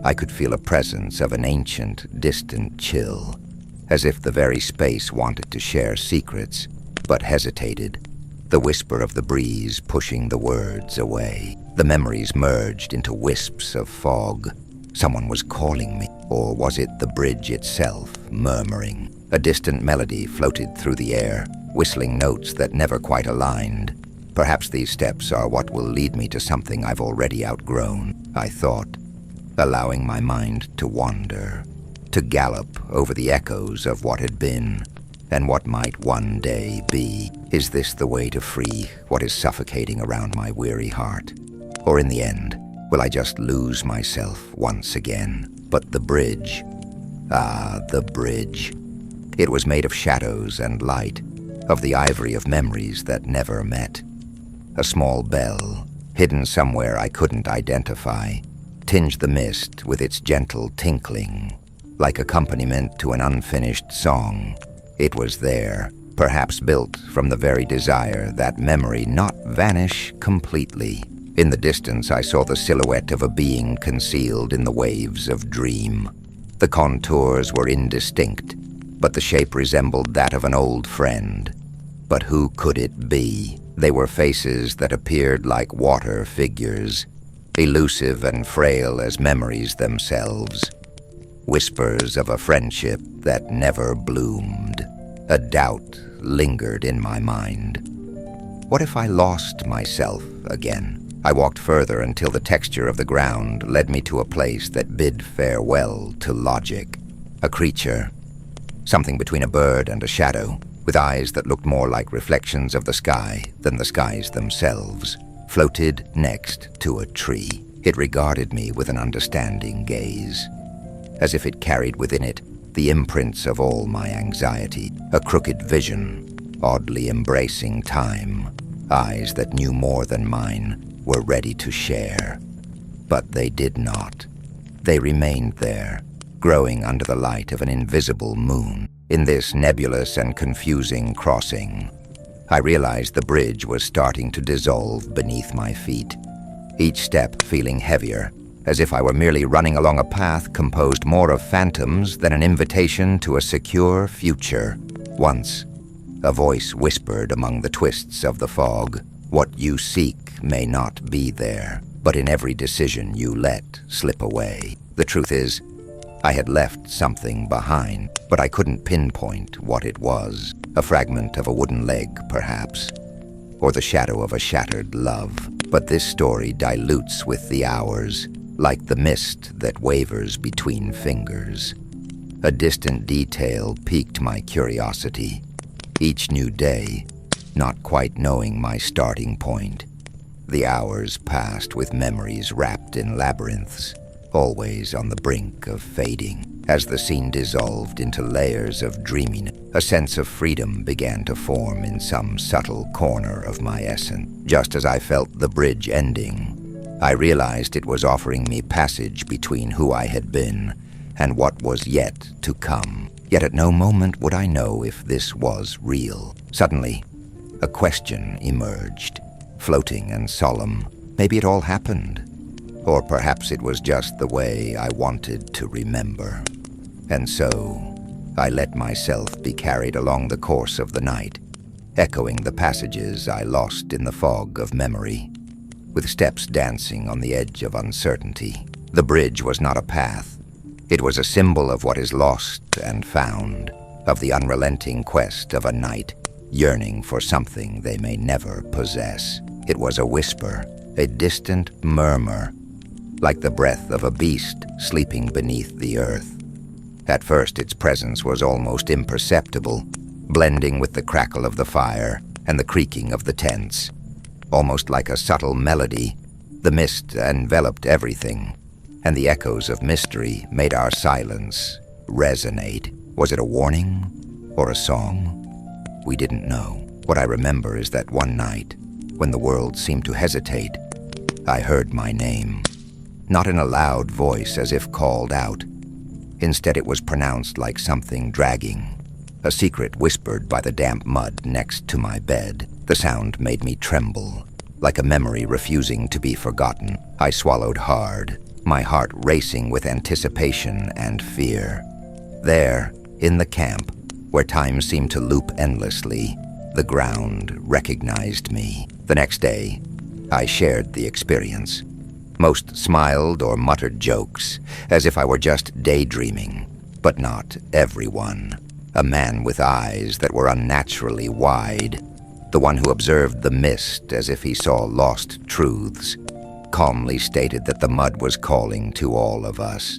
I could feel a presence of an ancient, distant chill, as if the very space wanted to share secrets, but hesitated. the whisper of the breeze pushing the words away. The memories merged into wisps of fog. Someone was calling me, or was it the bridge itself murmuring? A distant melody floated through the air, whistling notes that never quite aligned. Perhaps these steps are what will lead me to something I've already outgrown, I thought, allowing my mind to wander, to gallop over the echoes of what had been and what might one day be. Is this the way to free what is suffocating around my weary heart? Or in the end, will I just lose myself once again? But the bridge, the bridge. It was made of shadows and light, of the ivory of memories that never met. A small bell, hidden somewhere I couldn't identify, tinged the mist with its gentle tinkling, like accompaniment to an unfinished song. It was there, perhaps built from the very desire that memory not vanish completely. In the distance, I saw the silhouette of a being concealed in the waves of dream. The contours were indistinct, but the shape resembled that of an old friend. But who could it be? They were faces that appeared like water figures, elusive and frail as memories themselves. Whispers of a friendship that never bloomed. A doubt lingered in my mind. What if I lost myself again? I walked further until the texture of the ground led me to a place that bid farewell to logic. A creature, something between a bird and a shadow, with eyes that looked more like reflections of the sky than the skies themselves, floated next to a tree. It regarded me with an understanding gaze, as if it carried within it the imprints of all my anxiety. A crooked vision, oddly embracing time, eyes that knew more than mine, were ready to share. But they did not. They remained there, growing under the light of an invisible moon. In this nebulous and confusing crossing, I realized the bridge was starting to dissolve beneath my feet, each step feeling heavier, as if I were merely running along a path composed more of phantoms than an invitation to a secure future. Once, a voice whispered among the twists of the fog, "What you seek may not be there, but in every decision you let slip away." The truth is, I had left something behind, but I couldn't pinpoint what it was. A fragment of a wooden leg, perhaps, or the shadow of a shattered love. But this story dilutes with the hours, like the mist that wavers between fingers. A distant detail piqued my curiosity. Each new day, not quite knowing my starting point. The hours passed with memories wrapped in labyrinths, always on the brink of fading. As the scene dissolved into layers of dreaminess, a sense of freedom began to form in some subtle corner of my essence. Just as I felt the bridge ending, I realized it was offering me passage between who I had been and what was yet to come. Yet at no moment would I know if this was real. Suddenly, a question emerged, floating and solemn. Maybe it all happened. Or perhaps it was just the way I wanted to remember. And so, I let myself be carried along the course of the night, echoing the passages I lost in the fog of memory, with steps dancing on the edge of uncertainty. The bridge was not a path. It was a symbol of what is lost and found, of the unrelenting quest of a night, yearning for something they may never possess. It was a whisper, a distant murmur, like the breath of a beast sleeping beneath the earth. At first, its presence was almost imperceptible, blending with the crackle of the fire and the creaking of the tents. Almost like a subtle melody, the mist enveloped everything, and the echoes of mystery made our silence resonate. Was it a warning or a song? We didn't know. What I remember is that one night, when the world seemed to hesitate, I heard my name. Not in a loud voice as if called out. Instead, it was pronounced like something dragging, a secret whispered by the damp mud next to my bed. The sound made me tremble, like a memory refusing to be forgotten. I swallowed hard, my heart racing with anticipation and fear. There, in the camp, where time seemed to loop endlessly, The ground recognized me. The next day, I shared the experience. Most smiled or muttered jokes, as if I were just daydreaming, but not everyone. A man with eyes that were unnaturally wide, the one who observed the mist as if he saw lost truths, calmly stated that the mud was calling to all of us.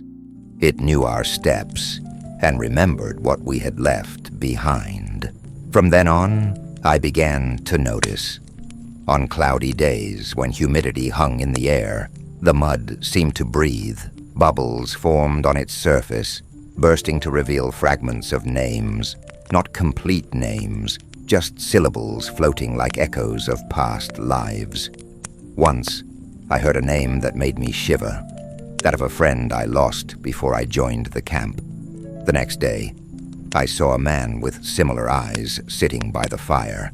It knew our steps and remembered what we had left behind. From then on, I began to notice. On cloudy days, when humidity hung in the air, the mud seemed to breathe. Bubbles formed on its surface, bursting to reveal fragments of names, not complete names, just syllables floating like echoes of past lives. Once, I heard a name that made me shiver, that of a friend I lost before I joined the camp. The next day, I saw a man with similar eyes sitting by the fire,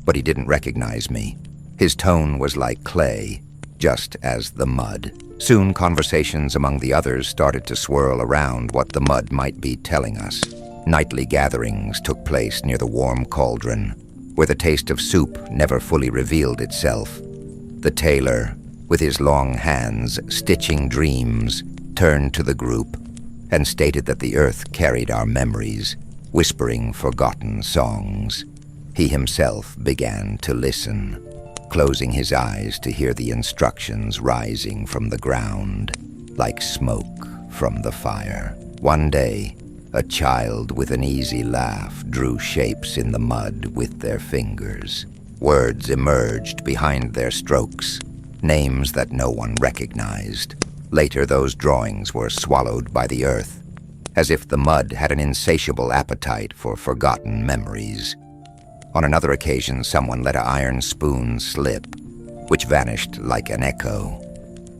but he didn't recognize me. His tone was like clay, just as the mud. Soon, conversations among the others started to swirl around what the mud might be telling us. Nightly gatherings took place near the warm cauldron, where the taste of soup never fully revealed itself. The tailor, with his long hands stitching dreams, turned to the group and stated that the earth carried our memories, whispering forgotten songs. He himself began to listen, closing his eyes to hear the instructions rising from the ground, like smoke from the fire. One day, a child with an easy laugh drew shapes in the mud with their fingers. Words emerged behind their strokes, names that no one recognized. Later, those drawings were swallowed by the earth, as if the mud had an insatiable appetite for forgotten memories. On another occasion, someone let an iron spoon slip, which vanished like an echo.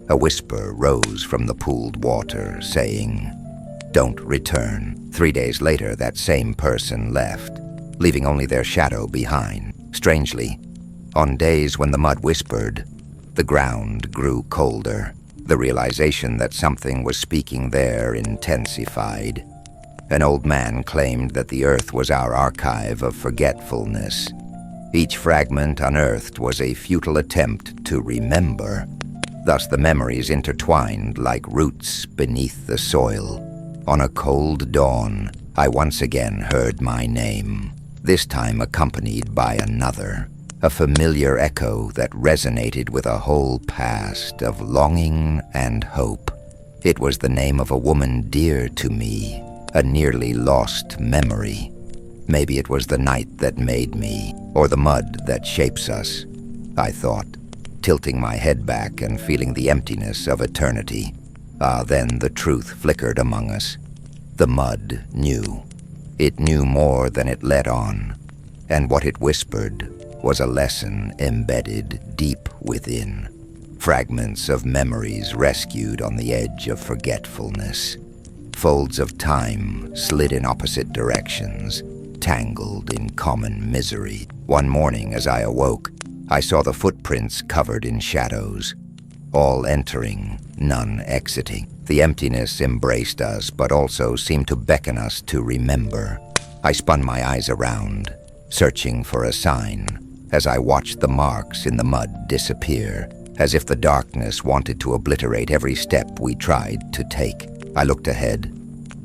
A whisper rose from the pooled water, saying, "Don't return." 3 days later, that same person left, leaving only their shadow behind. Strangely, on days when the mud whispered, the ground grew colder. The realization that something was speaking there intensified. An old man claimed that the earth was our archive of forgetfulness. Each fragment unearthed was a futile attempt to remember. Thus the memories intertwined like roots beneath the soil. On a cold dawn, I once again heard my name, this time accompanied by another, a familiar echo that resonated with a whole past of longing and hope. It was the name of a woman dear to me, a nearly lost memory. Maybe it was the night that made me, or the mud that shapes us, I thought, tilting my head back and feeling the emptiness of eternity. Then the truth flickered among us. The mud knew. It knew more than it let on, and what it whispered was a lesson embedded deep within. Fragments of memories rescued on the edge of forgetfulness. Folds of time slid in opposite directions, tangled in common misery. One morning as I awoke, I saw the footprints covered in shadows, all entering, none exiting. The emptiness embraced us, but also seemed to beckon us to remember. I spun my eyes around, searching for a sign, as I watched the marks in the mud disappear, as if the darkness wanted to obliterate every step we tried to take. I looked ahead,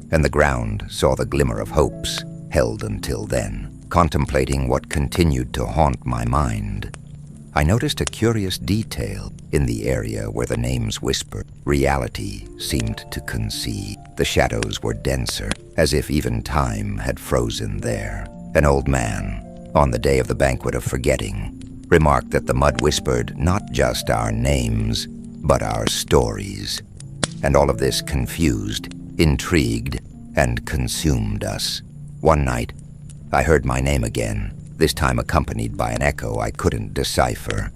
and the ground saw the glimmer of hopes held until then. Contemplating what continued to haunt my mind, I noticed a curious detail in the area where the names whispered. Reality seemed to concede. The shadows were denser, as if even time had frozen there. An old man, on the day of the banquet of forgetting, remarked that the mud whispered not just our names, but our stories. And all of this confused, intrigued, and consumed us. One night, I heard my name again, this time accompanied by an echo I couldn't decipher.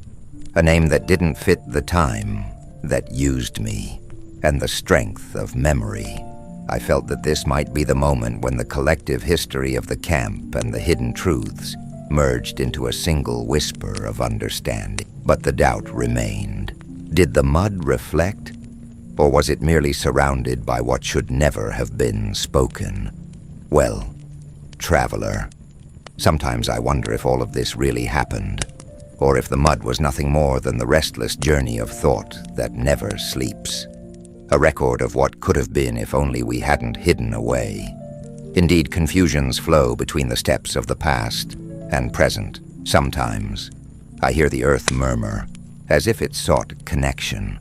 A name that didn't fit the time, that used me, and the strength of memory. I felt that this might be the moment when the collective history of the camp and the hidden truths merged into a single whisper of understanding. But the doubt remained. Did the mud reflect? Or was it merely surrounded by what should never have been spoken? Well, traveler, Sometimes I wonder if all of this really happened, or if the mud was nothing more than the restless journey of thought that never sleeps. A record of what could have been if only we hadn't hidden away. Indeed, confusions flow between the steps of the past and present. Sometimes I hear the earth murmur, as if it sought connection,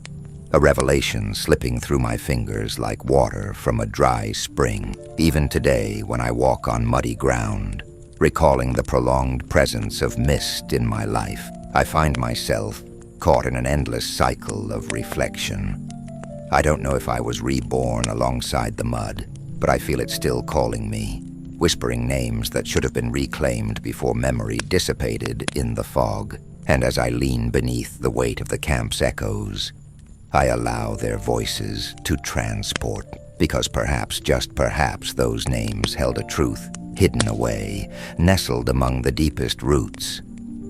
a revelation slipping through my fingers like water from a dry spring. Even today, when I walk on muddy ground, recalling the prolonged presence of mist in my life, I find myself caught in an endless cycle of reflection. I don't know if I was reborn alongside the mud, but I feel it still calling me, whispering names that should have been reclaimed before memory dissipated in the fog. And as I lean beneath the weight of the camp's echoes, I allow their voices to transport, because perhaps, just perhaps, those names held a truth hidden away, nestled among the deepest roots,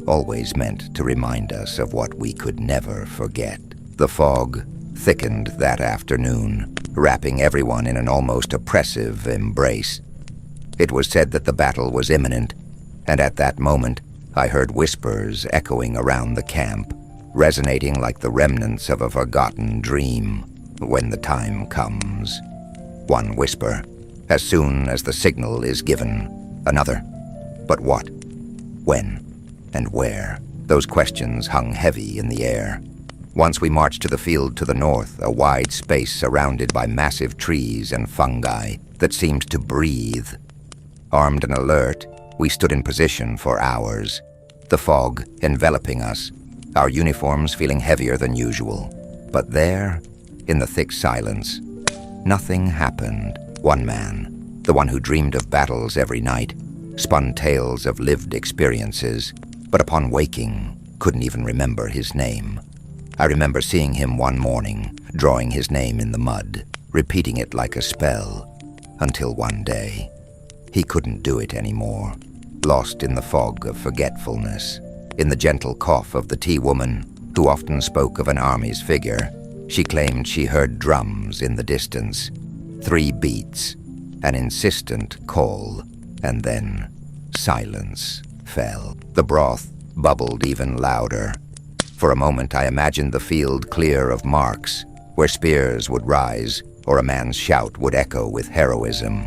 always meant to remind us of what we could never forget. The fog thickened that afternoon, wrapping everyone in an almost oppressive embrace. It was said that the battle was imminent, and at that moment I heard whispers echoing around the camp, resonating like the remnants of a forgotten dream. When the time comes. One whisper, as soon as the signal is given. Another. But what? When? And where? Those questions hung heavy in the air. Once we marched to the field to the north, a wide space surrounded by massive trees and fungi that seemed to breathe. Armed and alert, we stood in position for hours, the fog enveloping us, our uniforms feeling heavier than usual. But there, in the thick silence, nothing happened. One man, the one who dreamed of battles every night, spun tales of lived experiences, but upon waking, couldn't even remember his name. I remember seeing him one morning, drawing his name in the mud, repeating it like a spell, until one day, he couldn't do it anymore, lost in the fog of forgetfulness. In the gentle cough of the tea woman, who often spoke of an army's figure, she claimed she heard drums in the distance, 3 beats, an insistent call, and then silence fell. The broth bubbled even louder. For a moment I imagined the field clear of marks, where spears would rise or a man's shout would echo with heroism.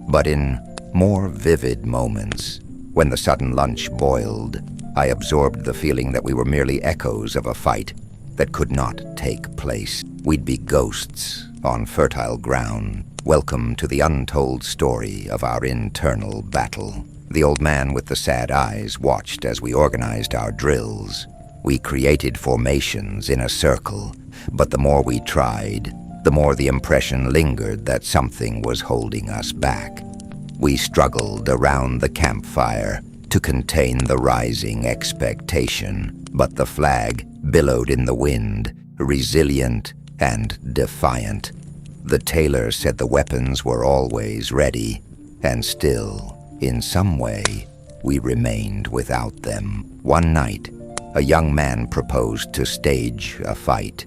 But in more vivid moments, when the sudden lunch boiled, I absorbed the feeling that we were merely echoes of a fight that could not take place. We'd be ghosts on fertile ground, welcome to the untold story of our internal battle. The old man with the sad eyes watched as we organized our drills. We created formations in a circle, but the more we tried, the more the impression lingered that something was holding us back. We struggled around the campfire to contain the rising expectation, but the flag billowed in the wind, resilient and defiant. The tailor said the weapons were always ready, and still, in some way, we remained without them. One night, a young man proposed to stage a fight.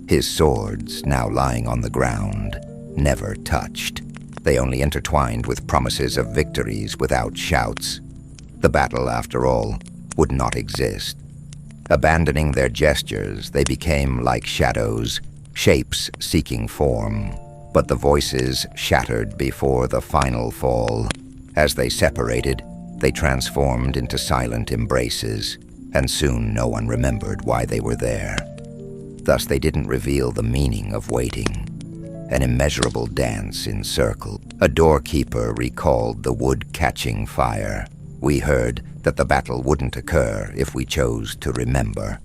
His swords, now lying on the ground, never touched. They only intertwined with promises of victories without shouts. The battle, after all, would not exist. Abandoning their gestures, they became like shadows, shapes seeking form. But the voices shattered before the final fall. As they separated, they transformed into silent embraces, and soon no one remembered why they were there. Thus they didn't reveal the meaning of waiting. An immeasurable dance in circle. A doorkeeper recalled the wood catching fire. We heard that the battle wouldn't occur if we chose to remember,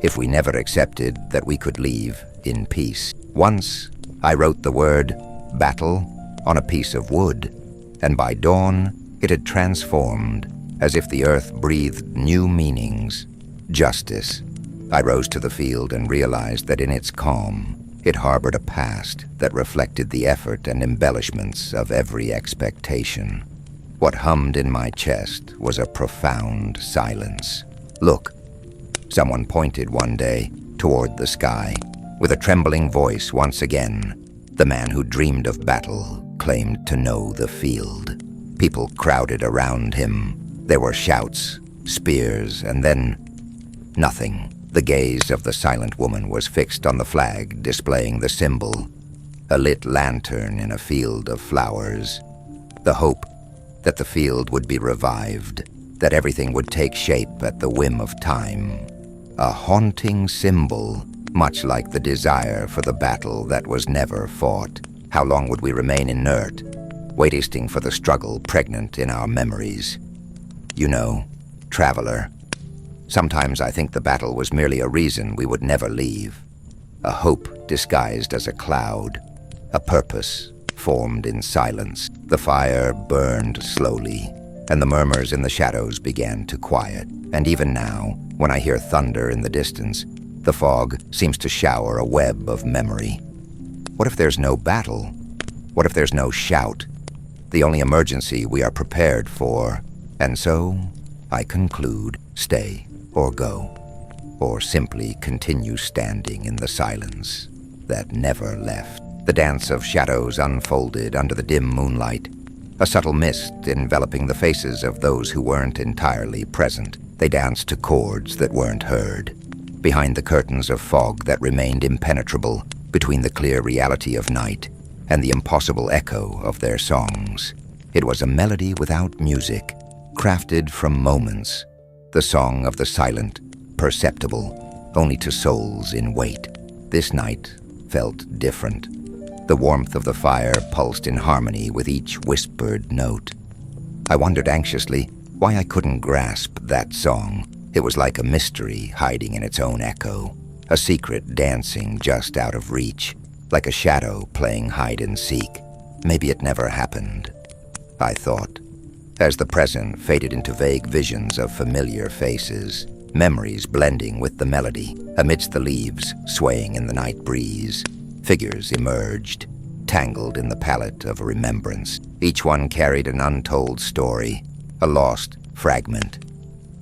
if we never accepted that we could leave in peace. Once, I wrote the word battle on a piece of wood, and by dawn, it had transformed, as if the earth breathed new meanings. Justice. I rose to the field and realized that in its calm, it harbored a past that reflected the effort and embellishments of every expectation. What hummed in my chest was a profound silence. Look, someone pointed one day toward the sky. With a trembling voice once again, the man who dreamed of battle claimed to know the field. People crowded around him, There were shouts, spears, and then nothing. The gaze of the silent woman was fixed on the flag displaying the symbol, a lit lantern in a field of flowers. The hope that the field would be revived, that everything would take shape at the whim of time. A haunting symbol, much like the desire for the battle that was never fought. How long would we remain inert, waiting for the struggle pregnant in our memories? You know, traveler, sometimes I think the battle was merely a reason we would never leave. A hope disguised as a cloud, a purpose formed in silence. The fire burned slowly, and the murmurs in the shadows began to quiet. And even now, when I hear thunder in the distance, the fog seems to shower a web of memory. What if there's no battle? What if there's no shout? The only emergency we are prepared for. And so, I conclude, stay or go, or simply continue standing in the silence that never left. The dance of shadows unfolded under the dim moonlight, a subtle mist enveloping the faces of those who weren't entirely present. They danced to chords that weren't heard, behind the curtains of fog that remained impenetrable between the clear reality of night and the impossible echo of their songs. It was a melody without music, crafted from moments, the song of the silent, perceptible only to souls in wait. This night felt different. The warmth of the fire pulsed in harmony with each whispered note. I wondered anxiously why I couldn't grasp that song. It was like a mystery hiding in its own echo, a secret dancing just out of reach, like a shadow playing hide and seek. Maybe it never happened, I thought, as the present faded into vague visions of familiar faces, memories blending with the melody. Amidst the leaves swaying in the night breeze, figures emerged, tangled in the palette of remembrance. Each one carried an untold story, a lost fragment.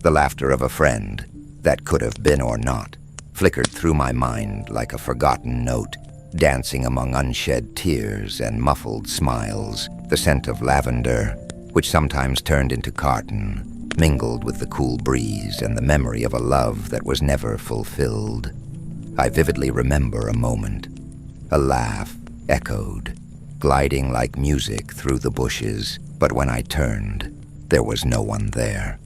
The laughter of a friend, that could have been or not, flickered through my mind like a forgotten note, dancing among unshed tears and muffled smiles. The scent of lavender, which sometimes turned into tartan, mingled with the cool breeze and the memory of a love that was never fulfilled. I vividly remember a moment. A laugh echoed, gliding like music through the bushes, but when I turned, there was no one there.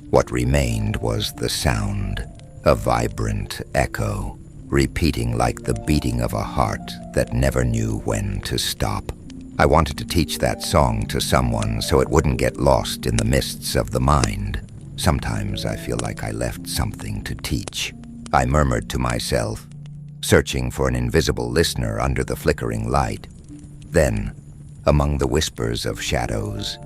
What remained was the sound, a vibrant echo, repeating like the beating of a heart that never knew when to stop. I wanted to teach that song to someone so it wouldn't get lost in the mists of the mind. Sometimes I feel like I left something to teach. I murmured to myself, searching for an invisible listener under the flickering light. Then, among the whispers of shadows,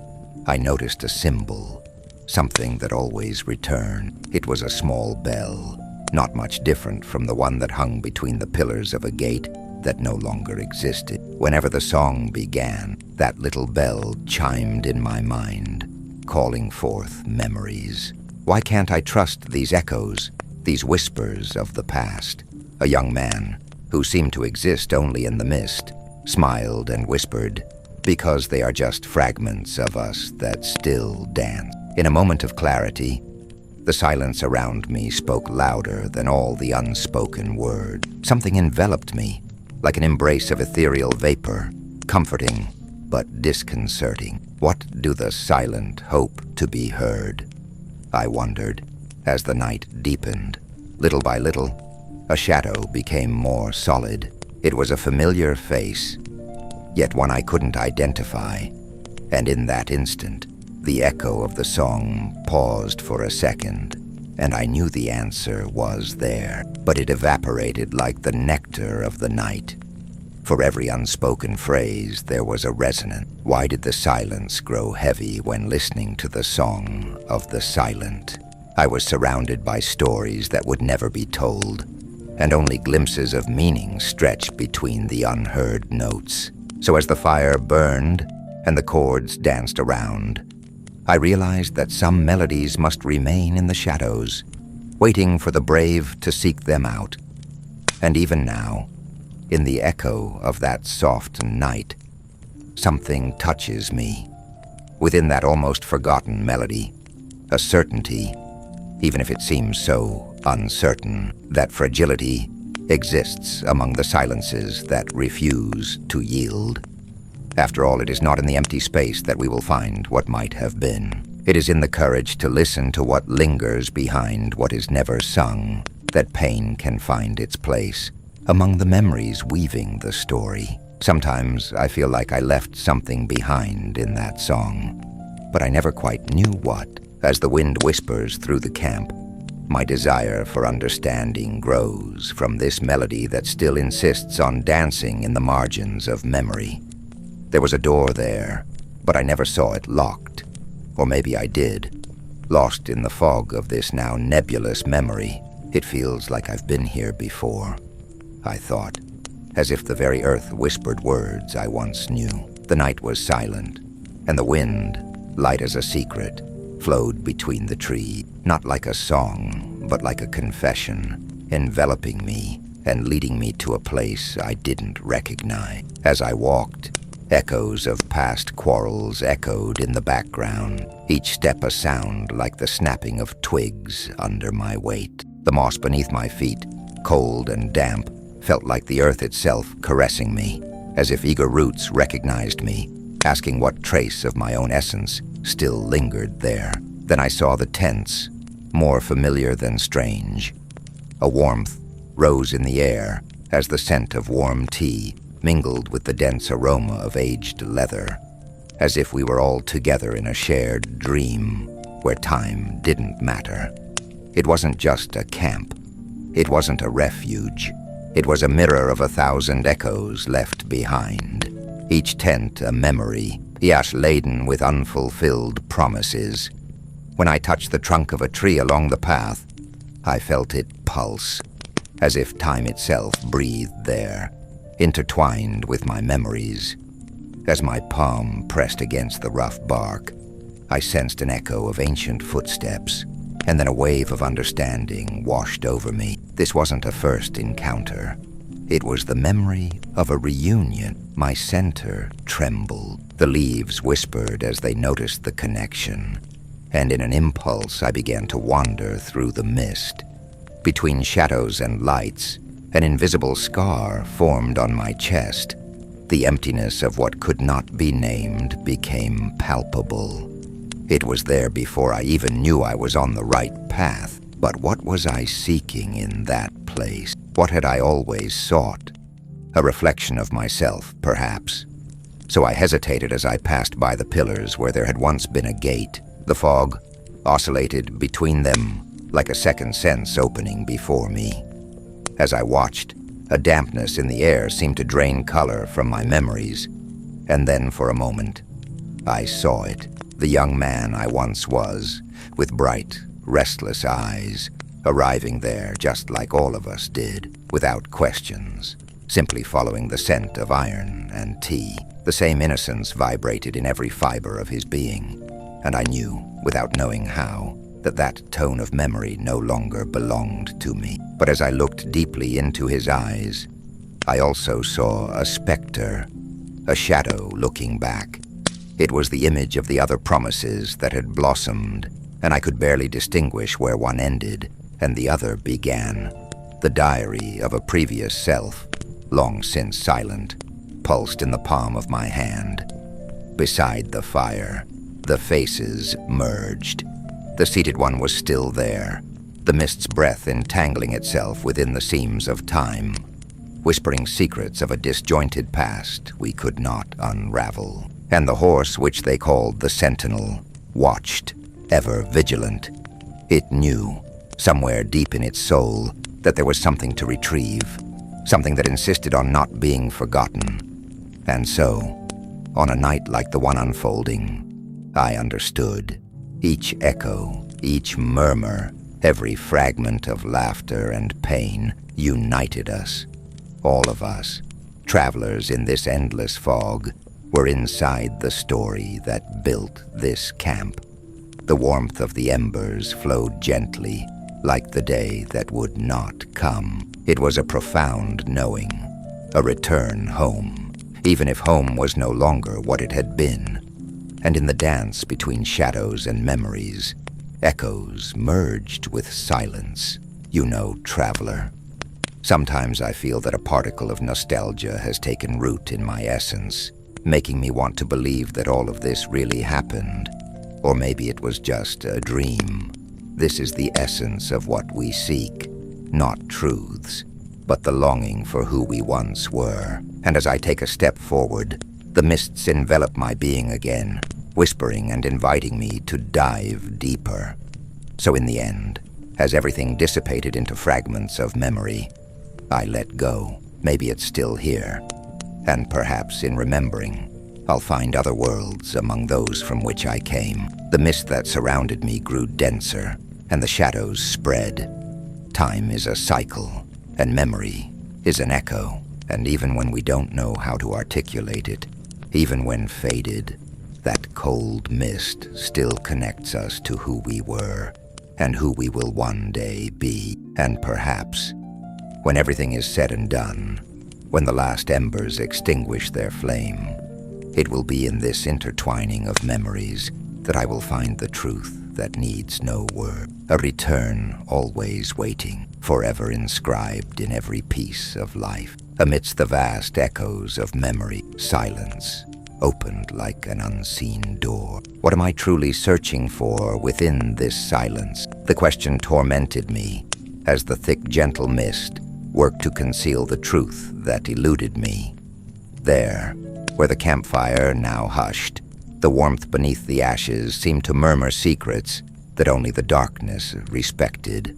I noticed a symbol, something that always returned. It was a small bell, not much different from the one that hung between the pillars of a gate that no longer existed. Whenever the song began, that little bell chimed in my mind, calling forth memories. Why can't I trust these echoes, these whispers of the past? A young man, who seemed to exist only in the mist, smiled and whispered, "Because they are just fragments of us that still dance." In a moment of clarity, the silence around me spoke louder than all the unspoken word. Something enveloped me, like an embrace of ethereal vapor, comforting but disconcerting. What do the silent hope to be heard? I wondered, as the night deepened. Little by little, a shadow became more solid. It was a familiar face, yet one I couldn't identify. And in that instant, the echo of the song paused for a second, and I knew the answer was there. But it evaporated like the nectar of the night. For every unspoken phrase, there was a resonance. Why did the silence grow heavy when listening to the song of the silent? I was surrounded by stories that would never be told, and only glimpses of meaning stretched between the unheard notes. So as the fire burned and the chords danced around, I realized that some melodies must remain in the shadows, waiting for the brave to seek them out. And even now, in the echo of that soft night, something touches me. Within that almost forgotten melody, a certainty, even if it seems so uncertain, that fragility exists among the silences that refuse to yield. After all, it is not in the empty space that we will find what might have been. It is in the courage to listen to what lingers behind what is never sung that pain can find its place among the memories weaving the story. Sometimes I feel like I left something behind in that song, but I never quite knew what. As the wind whispers through the camp, my desire for understanding grows from this melody that still insists on dancing in the margins of memory. There was a door there, but I never saw it locked. Or maybe I did. Lost in the fog of this now nebulous memory, it feels like I've been here before, I thought, as if the very earth whispered words I once knew. The night was silent, and the wind, light as a secret, flowed between the trees, not like a song, but like a confession, enveloping me and leading me to a place I didn't recognize. As I walked, echoes of past quarrels echoed in the background, each step a sound like the snapping of twigs under my weight. The moss beneath my feet, cold and damp, felt like the earth itself caressing me, as if eager roots recognized me, asking what trace of my own essence still lingered there. Then I saw the tents, more familiar than strange. A warmth rose in the air as the scent of warm tea mingled with the dense aroma of aged leather, as if we were all together in a shared dream where time didn't matter. It wasn't just a camp. It wasn't a refuge. It was a mirror of 1,000 echoes left behind, each tent a memory, yet laden with unfulfilled promises. When I touched the trunk of a tree along the path, I felt it pulse, as if time itself breathed there, intertwined with my memories. As my palm pressed against the rough bark, I sensed an echo of ancient footsteps, and then a wave of understanding washed over me. This wasn't a first encounter. It was the memory of a reunion. My center trembled. The leaves whispered as they noticed the connection, and in an impulse I began to wander through the mist. Between shadows and lights, an invisible scar formed on my chest. The emptiness of what could not be named became palpable. It was there before I even knew I was on the right path. But what was I seeking in that place? What had I always sought? A reflection of myself, perhaps. So I hesitated as I passed by the pillars where there had once been a gate. The fog oscillated between them like a second sense opening before me. As I watched, a dampness in the air seemed to drain color from my memories. And then for a moment, I saw it. The young man I once was, with bright, restless eyes, arriving there just like all of us did, without questions, simply following the scent of iron and tea. The same innocence vibrated in every fiber of his being, and I knew, without knowing how, that that tone of memory no longer belonged to me. But as I looked deeply into his eyes, I also saw a specter, a shadow looking back. It was the image of the other promises that had blossomed, and I could barely distinguish where one ended and the other began. The diary of a previous self, long since silent, pulsed in the palm of my hand. Beside the fire, the faces merged. The seated one was still there, the mist's breath entangling itself within the seams of time, whispering secrets of a disjointed past we could not unravel. And the horse, which they called the Sentinel, watched, ever vigilant. It knew, somewhere deep in its soul, that there was something to retrieve, something that insisted on not being forgotten. And so, on a night like the one unfolding, I understood. Each echo, each murmur, every fragment of laughter and pain united us. All of us, travelers in this endless fog, were inside the story that built this camp. The warmth of the embers flowed gently, like the day that would not come. It was a profound knowing, a return home, even if home was no longer what it had been. And in the dance between shadows and memories, echoes merged with silence. You know, traveler. Sometimes I feel that a particle of nostalgia has taken root in my essence, making me want to believe that all of this really happened. Or maybe it was just a dream. This is the essence of what we seek, not truths, but the longing for who we once were. And as I take a step forward, the mists envelop my being again, whispering and inviting me to dive deeper. So in the end, as everything dissipated into fragments of memory, I let go. Maybe it's still here. And perhaps in remembering, I'll find other worlds among those from which I came. The mist that surrounded me grew denser, and the shadows spread. Time is a cycle, and memory is an echo. And even when we don't know how to articulate it, even when faded, that cold mist still connects us to who we were, and who we will one day be. And perhaps, when everything is said and done, when the last embers extinguish their flame, it will be in this intertwining of memories that I will find the truth that needs no word. A return always waiting, forever inscribed in every piece of life. Amidst the vast echoes of memory, silence opened like an unseen door. What am I truly searching for within this silence? The question tormented me as the thick, gentle mist worked to conceal the truth that eluded me. There, where the campfire now hushed, the warmth beneath the ashes seemed to murmur secrets that only the darkness respected.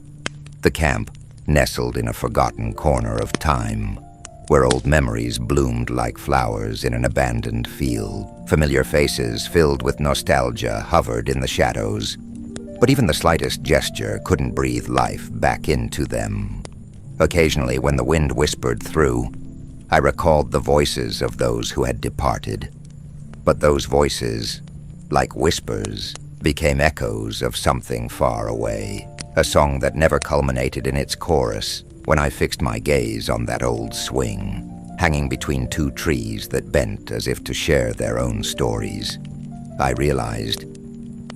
The camp, nestled in a forgotten corner of time, where old memories bloomed like flowers in an abandoned field. Familiar faces filled with nostalgia hovered in the shadows, but even the slightest gesture couldn't breathe life back into them. Occasionally, when the wind whispered through, I recalled the voices of those who had departed. But those voices, like whispers, became echoes of something far away, a song that never culminated in its chorus. When I fixed my gaze on that old swing, hanging between two trees that bent as if to share their own stories, I realized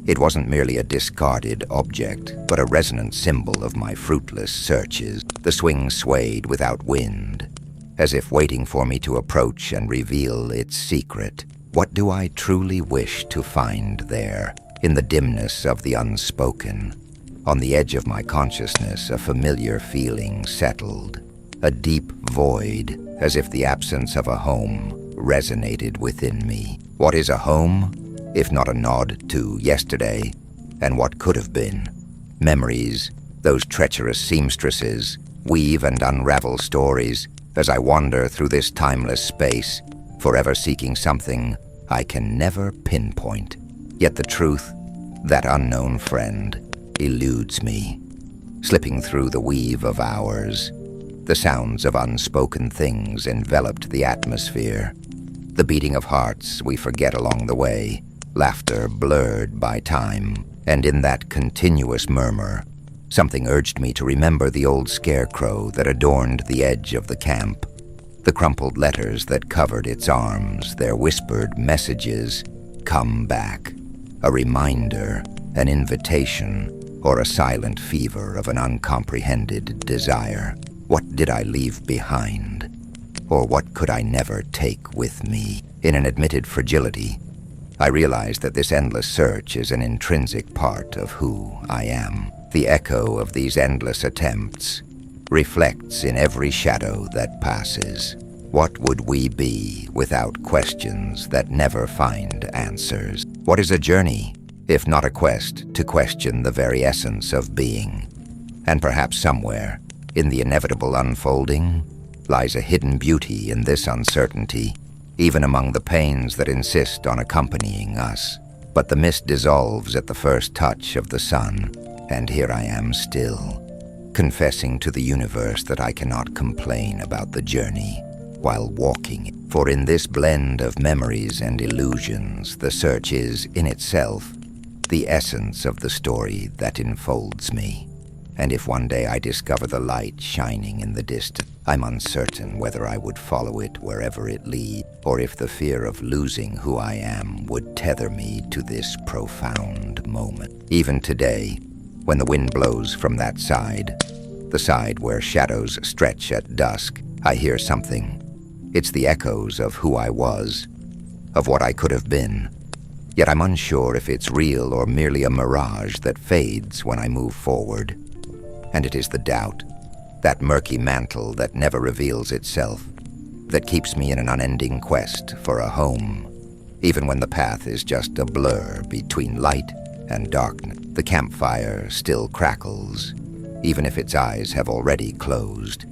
it wasn't merely a discarded object, but a resonant symbol of my fruitless searches. The swing swayed without wind, as if waiting for me to approach and reveal its secret. What do I truly wish to find there, in the dimness of the unspoken? On the edge of my consciousness, a familiar feeling settled, a deep void, as if the absence of a home resonated within me. What is a home, if not a nod to yesterday and what could have been? Memories, those treacherous seamstresses, weave and unravel stories as I wander through this timeless space, forever seeking something I can never pinpoint. Yet the truth, that unknown friend, eludes me, slipping through the weave of hours. The sounds of unspoken things enveloped the atmosphere, the beating of hearts we forget along the way, laughter blurred by time, and in that continuous murmur, something urged me to remember the old scarecrow that adorned the edge of the camp, the crumpled letters that covered its arms, their whispered messages, "Come back," a reminder, an invitation, or a silent fever of an uncomprehended desire. What did I leave behind? Or what could I never take with me? In an admitted fragility, I realized that this endless search is an intrinsic part of who I am. The echo of these endless attempts reflects in every shadow that passes. What would we be without questions that never find answers? What is a journey, if not a quest to question the very essence of being? And perhaps somewhere, in the inevitable unfolding, lies a hidden beauty in this uncertainty, even among the pains that insist on accompanying us. But the mist dissolves at the first touch of the sun, and here I am still, confessing to the universe that I cannot complain about the journey while walking it. For in this blend of memories and illusions, the search is, in itself, the essence of the story that enfolds me. And if one day I discover the light shining in the distance, I'm uncertain whether I would follow it wherever it leads, or if the fear of losing who I am would tether me to this profound moment. Even today, when the wind blows from that side, the side where shadows stretch at dusk, I hear something. It's the echoes of who I was, of what I could have been. Yet I'm unsure if it's real or merely a mirage that fades when I move forward. And it is the doubt, that murky mantle that never reveals itself, that keeps me in an unending quest for a home, even when the path is just a blur between light and darkness. The campfire still crackles, even if its eyes have already closed.